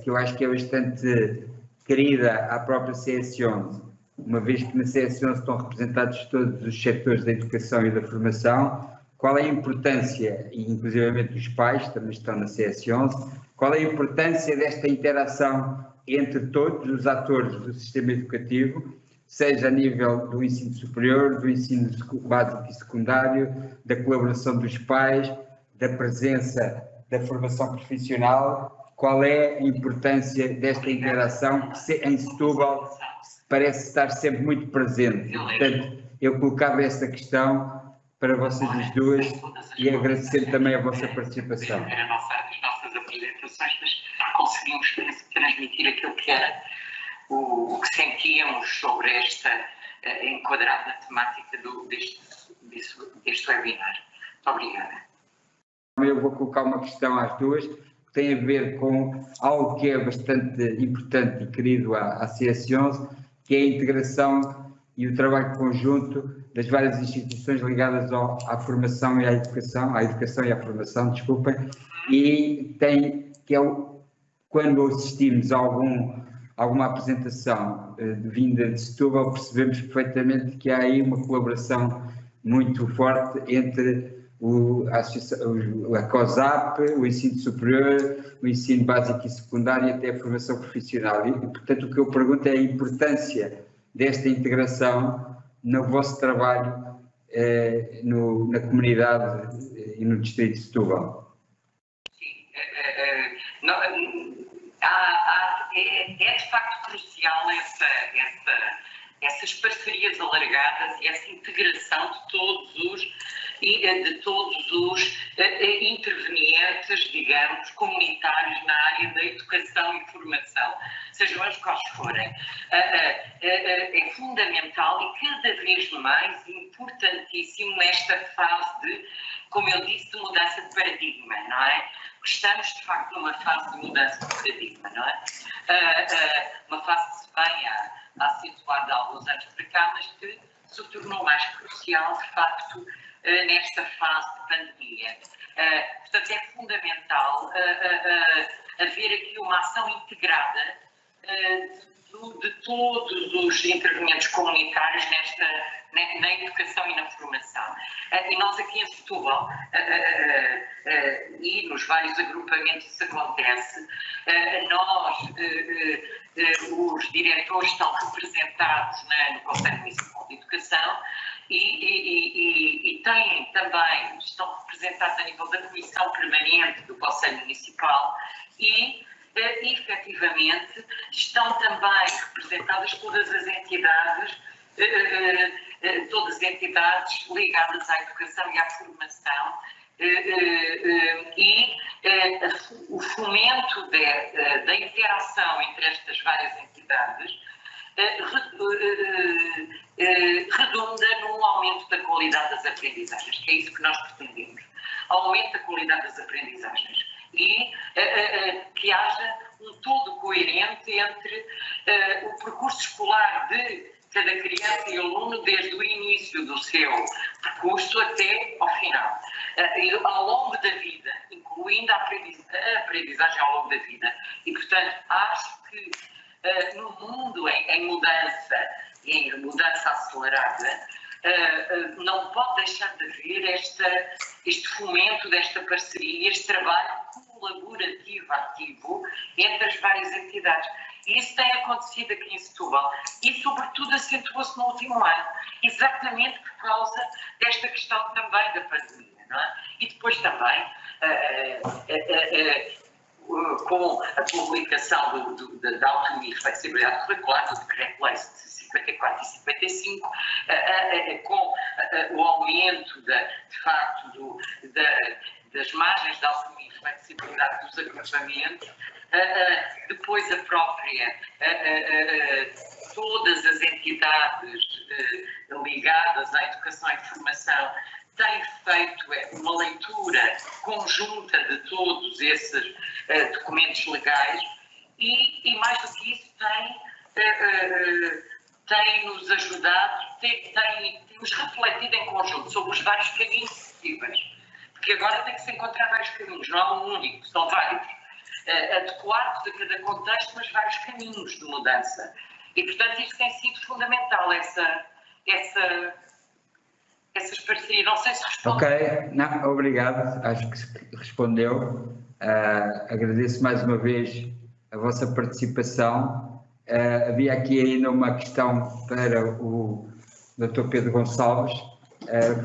que eu acho que é bastante querida à própria CS11, uma vez que na CS11 estão representados todos os setores da educação e da formação. Qual é a importância, e inclusivamente os pais também estão na CS11, qual é a importância desta interação entre todos os atores do sistema educativo, seja a nível do ensino superior, do ensino básico e secundário, da colaboração dos pais, da presença da formação profissional? Qual é a importância desta interação que em Setúbal parece estar sempre muito presente? Portanto, eu colocava esta questão para vocês as duas e agradecer também a vossa participação. As nossas apresentações, mas conseguimos transmitir aquilo que era o que sentíamos sobre esta enquadrada temática deste webinar. Muito obrigada. Eu vou colocar uma questão às duas, que tem a ver com algo que é bastante importante e querido à CS11, que é a integração e o trabalho conjunto das várias instituições ligadas à formação e à educação e à formação, desculpem, e tem, que é quando assistimos a alguma apresentação vinda de Setúbal, percebemos perfeitamente que há aí uma colaboração muito forte entre a COSAP, o ensino superior, o ensino básico e secundário e até a formação profissional. E, portanto, o que eu pergunto é a importância desta integração no vosso trabalho na comunidade e no distrito de Setúbal. Sim, é de facto crucial essas parcerias alargadas e essa integração de todos os intervenientes, digamos, comunitários na área da educação e formação, sejam eles quais forem. É fundamental e cada vez mais importantíssimo nesta fase de, como eu disse, de mudança de paradigma, não é? Estamos, de facto, numa fase de mudança de paradigma, não é? Uma fase que se vem a acentuar de alguns anos para cá, mas que se tornou mais crucial, de facto, nesta fase de pandemia. Portanto, é fundamental haver aqui uma ação integrada de todos os intervenientes comunitários na educação e na formação. E nós aqui em Setúbal, e nos vários agrupamentos isso acontece, os diretores estão representados no Conselho Municipal de Educação e têm também, estão representados a nível da Comissão Permanente do Conselho Municipal e efetivamente estão também representadas todas as entidades ligadas à educação e à formação e o fomento da interação entre estas várias entidades redunda num aumento da qualidade das aprendizagens, que é isso que nós pretendemos. Aumento da qualidade das aprendizagens e que haja um todo coerente entre o percurso escolar de cada criança e aluno desde o início do seu percurso até ao final, ao longo da vida, incluindo a aprendizagem ao longo da vida. E, portanto, acho que no mundo em mudança, e em mudança acelerada, não pode deixar de haver este fomento desta parceria, este trabalho colaborativo ativo entre as várias entidades. E isso tem acontecido aqui em Setúbal e, sobretudo, acentuou-se no último ano, exatamente por causa desta questão também da pandemia, não é? E depois também, com a publicação da autonomia e flexibilidade curricular, do Decreto-Lei 54 e 55, com o aumento, de facto, das margens de autonomia e flexibilidade dos agrupamentos, depois a própria, todas as entidades ligadas à educação e formação têm feito uma leitura conjunta de todos esses documentos legais e mais do que isso, tem-nos ajudado, tem-nos refletido em conjunto sobre os vários caminhos possíveis. Porque agora tem que se encontrar vários caminhos, não há um único, são vários. Adequados a cada contexto, mas vários caminhos de mudança. E, portanto, isso tem sido fundamental, essas parcerias. Não sei se respondeu. Ok, não, obrigado, acho que respondeu. Agradeço mais uma vez a vossa participação. Havia aqui ainda uma questão para o Dr. Pedro Gonçalves.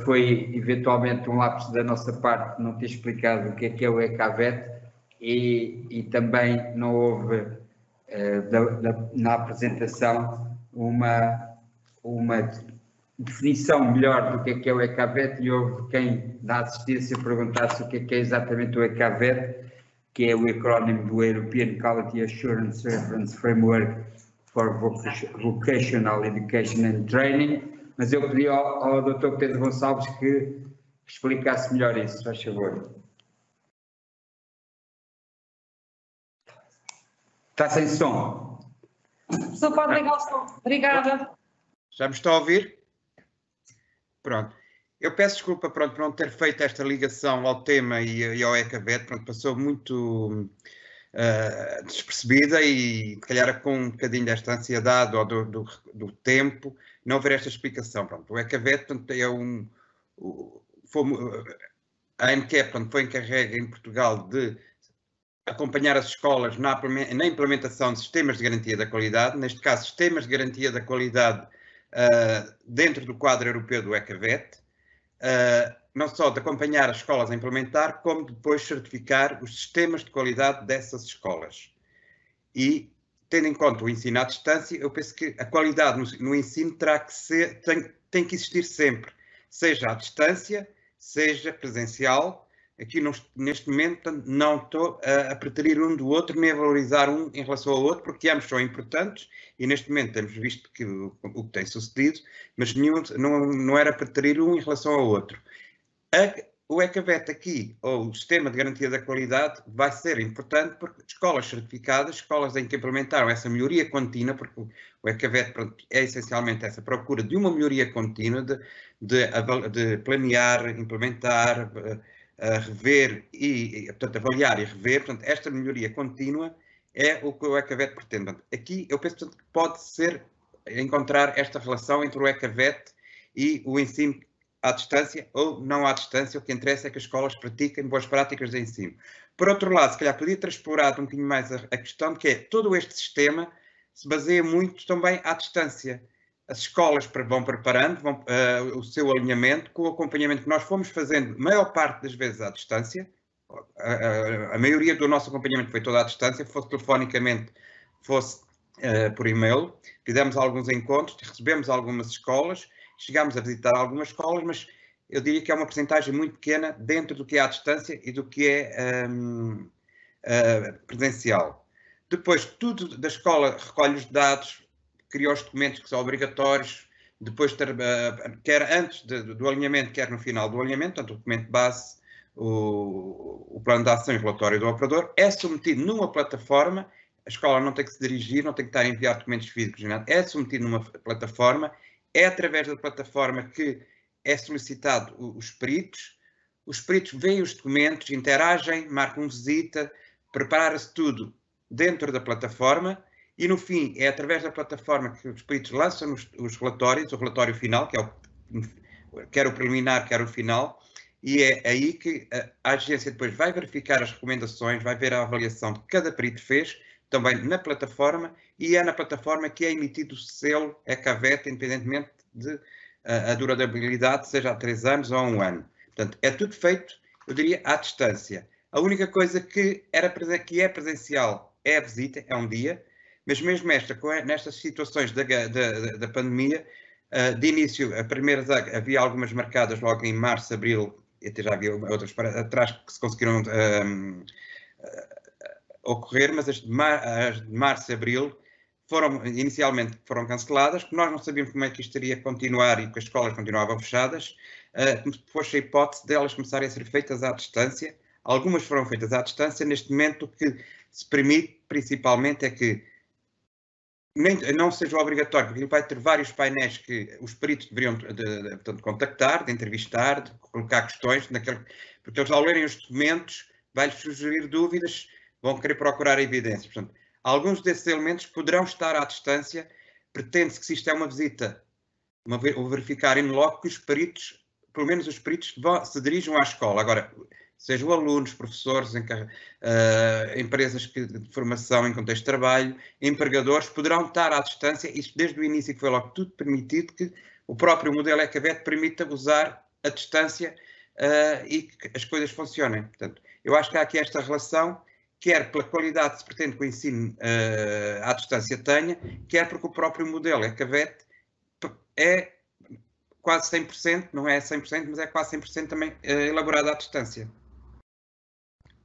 Foi eventualmente um lapso da nossa parte não ter explicado o que é o ECAVET e também não houve na apresentação uma definição melhor do que é o ECAVET e houve quem da assistência perguntasse o que é exatamente o ECAVET, que é o acrónimo do European Quality Assurance Reference Framework for Vocational Education and Training, mas eu pedi ao Dr. Pedro Gonçalves que explicasse melhor isso, faz favor. Está sem som. Só pode ligar o som. Obrigada. Já me está a ouvir? Pronto. Eu peço desculpa, pronto, por não ter feito esta ligação ao tema e ao ECAVET, pronto, passou muito despercebida e, se calhar, com um bocadinho desta ansiedade ou do tempo, não haver esta explicação. Pronto, o ECAVET, portanto, é a ANCAP, portanto, foi encarregue em Portugal de acompanhar as escolas na implementação de sistemas de garantia da qualidade, neste caso, sistemas de garantia da qualidade dentro do quadro europeu do ECAVET, não só de acompanhar as escolas a implementar, como depois certificar os sistemas de qualidade dessas escolas. E, tendo em conta o ensino à distância, eu penso que a qualidade no ensino tem que existir sempre, seja à distância, seja presencial. Aqui, neste momento, não estou a preterir um do outro, nem a valorizar um em relação ao outro, porque ambos são importantes e, neste momento, temos visto que o que tem sucedido, mas não era preterir um em relação ao outro. O ECAVET aqui, ou o Sistema de Garantia da Qualidade, vai ser importante porque escolas certificadas, escolas em que implementaram essa melhoria contínua, porque o ECAVET é essencialmente essa procura de uma melhoria contínua, de planear, implementar, rever e, portanto, avaliar e rever. Portanto, esta melhoria contínua é o que o ECAVET pretende. Portanto, aqui eu penso, portanto, que pode ser encontrar esta relação entre o ECAVET e o ensino à distância ou não à distância. O que interessa é que as escolas pratiquem boas práticas de ensino. Por outro lado, se calhar podia ter explorado um bocadinho mais a questão de que todo este sistema se baseia muito também à distância. As escolas vão preparando o seu alinhamento com o acompanhamento que nós fomos fazendo, maior parte das vezes à distância. A maioria do nosso acompanhamento foi toda à distância, fosse telefonicamente, fosse por e-mail. Fizemos alguns encontros, recebemos algumas escolas, chegámos a visitar algumas escolas, mas eu diria que é uma percentagem muito pequena dentro do que é à distância e do que é presencial. Depois, tudo da escola recolhe os dados, cria os documentos que são obrigatórios, depois, quer antes do alinhamento, quer no final do alinhamento, portanto, o documento base, o plano de ação e o relatório do operador, é submetido numa plataforma. A escola não tem que se dirigir, não tem que estar a enviar documentos físicos, nada. É submetido numa plataforma, é através da plataforma que é solicitado os peritos veem os documentos, interagem, marcam visita, prepara-se tudo dentro da plataforma e, no fim, é através da plataforma que os peritos lançam os relatórios, o relatório final, que é quer o preliminar, quer o final, e é aí que a agência depois vai verificar as recomendações, vai ver a avaliação que cada perito fez, também na plataforma, e é na plataforma que é emitido o selo ECAVET, independentemente de a durabilidade, seja há 3 anos ou há 1 ano. Portanto, é tudo feito, eu diria, à distância. A única coisa que é presencial é a visita, é um dia, mas mesmo nestas situações da pandemia, de início, havia algumas marcadas logo em março, abril, e até já havia outras para atrás que se conseguiram ocorrer, mas as de março e abril inicialmente foram canceladas, porque nós não sabíamos como é que isto iria continuar e que as escolas continuavam fechadas, fosse a hipótese delas começarem a ser feitas à distância. Algumas foram feitas à distância. Neste momento, o que se permite, principalmente, é que não seja obrigatório, porque ele vai ter vários painéis que os peritos deveriam portanto, contactar, de entrevistar, de colocar questões, porque eles, ao lerem os documentos, vai-lhes sugerir dúvidas, vão querer procurar evidências. Portanto, alguns desses elementos poderão estar à distância. Pretende-se que, se isto é uma visita, o verificar in loco, que os peritos, pelo menos os peritos, se dirijam à escola. Agora, sejam alunos, professores, empresas de formação em contexto de trabalho, empregadores, poderão estar à distância. Isto desde o início que foi logo tudo permitido, que o próprio modelo ECAVET permita usar a distância e que as coisas funcionem. Portanto, eu acho que há aqui esta relação, quer pela qualidade que se pretende que o ensino à distância tenha, quer porque o próprio modelo ECAVET é quase 100%, não é 100%, mas é quase 100% também elaborado à distância.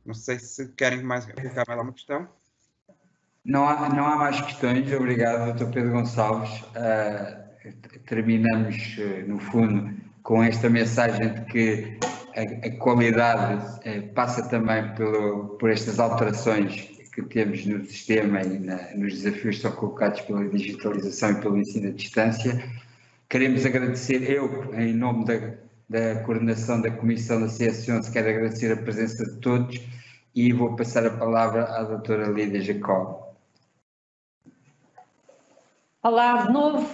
Não sei se querem colocar mais alguma questão. Não há mais questões. Obrigado, Dr. Pedro Gonçalves. Terminamos, no fundo, com esta mensagem de que a qualidade passa também por estas alterações que temos no sistema e nos desafios que são colocados pela digitalização e pelo ensino à distância. Queremos agradecer, eu, em nome da coordenação da Comissão da CS11, quero agradecer a presença de todos e vou passar a palavra à doutora Lídia Jacob. Olá de novo,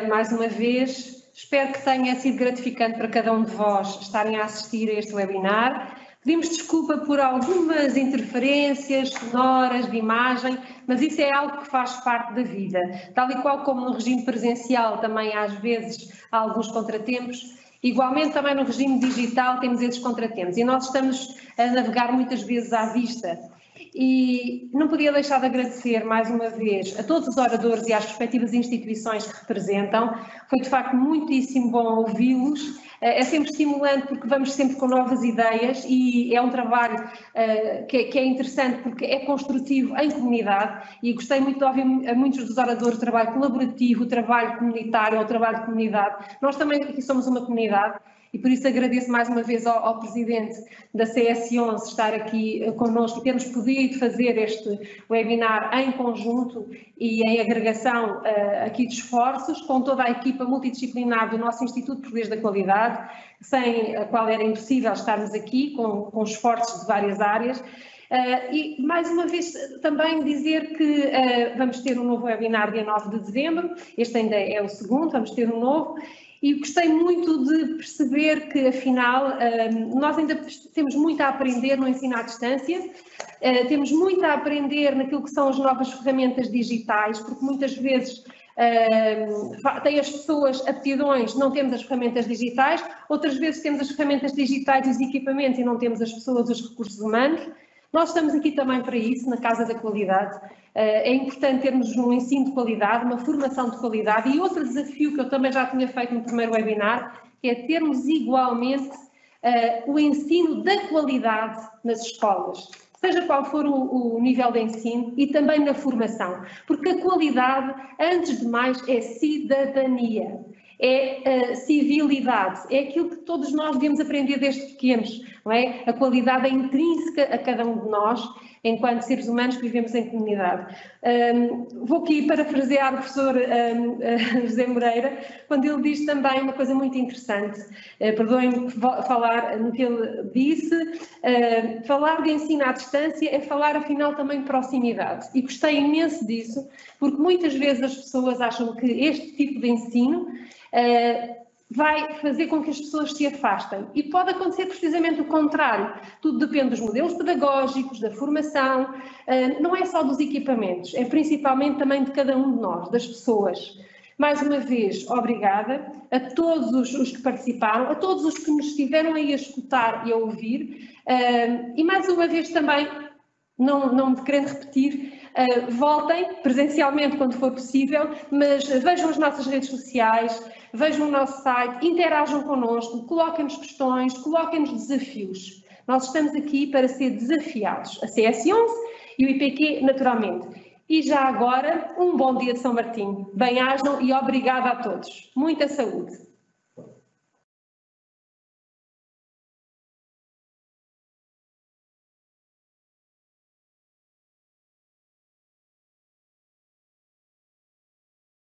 mais uma vez. Espero que tenha sido gratificante para cada um de vós estarem a assistir a este webinar. Pedimos desculpa por algumas interferências sonoras, de imagem, mas isso é algo que faz parte da vida. Tal e qual como no regime presencial também às vezes há alguns contratempos, igualmente também no regime digital temos esses contratempos e nós estamos a navegar muitas vezes à vista. E não podia deixar de agradecer mais uma vez a todos os oradores e às respectivas instituições que representam. Foi de facto muitíssimo bom ouvi-los. É sempre estimulante porque vamos sempre com novas ideias e é um trabalho que é interessante porque é construtivo em comunidade e gostei muito de ouvir a muitos dos oradores o trabalho colaborativo, o trabalho comunitário, o trabalho de comunidade. Nós também aqui somos uma comunidade. E por isso agradeço mais uma vez ao Presidente da CS11 estar aqui connosco e termos podido fazer este webinar em conjunto e em agregação aqui de esforços com toda a equipa multidisciplinar do nosso Instituto Português da Qualidade, sem a qual era impossível estarmos aqui com esforços de várias áreas. E mais uma vez também dizer que vamos ter um novo webinar dia 9 de dezembro, este ainda é o segundo, vamos ter um novo. E gostei muito de perceber que, afinal, nós ainda temos muito a aprender no ensino à distância, temos muito a aprender naquilo que são as novas ferramentas digitais, porque muitas vezes têm as pessoas aptidões, não temos as ferramentas digitais, outras vezes temos as ferramentas digitais e os equipamentos e não temos as pessoas, os recursos humanos. Nós estamos aqui também para isso, na Casa da Qualidade. É importante termos um ensino de qualidade, uma formação de qualidade e outro desafio que eu também já tinha feito no primeiro webinar, que é termos igualmente o ensino da qualidade nas escolas, seja qual for o nível de ensino e também na formação, porque a qualidade, antes de mais, é cidadania. É civilidade, é aquilo que todos nós devemos aprender desde pequenos, não é? A qualidade é intrínseca a cada um de nós, enquanto seres humanos que vivemos em comunidade. Vou aqui parafrasear o professor José Moreira, quando ele diz também uma coisa muito interessante, perdoem-me falar no que ele disse, falar de ensino à distância é falar afinal também de proximidade, e gostei imenso disso, porque muitas vezes as pessoas acham que este tipo de ensino vai fazer com que as pessoas se afastem. E pode acontecer precisamente o contrário. Tudo depende dos modelos pedagógicos, da formação, não é só dos equipamentos, é principalmente também de cada um de nós, das pessoas. Mais uma vez, obrigada a todos os que participaram, a todos os que nos estiveram aí a escutar e a ouvir, e mais uma vez também, não me querendo repetir, voltem presencialmente quando for possível, mas vejam as nossas redes sociais, vejam o nosso site, interajam connosco, coloquem-nos questões, coloquem-nos desafios. Nós estamos aqui para ser desafiados, a CS11 e o IPQ naturalmente. E já agora, um bom dia de São Martinho. Bem-ajam e obrigada a todos. Muita saúde.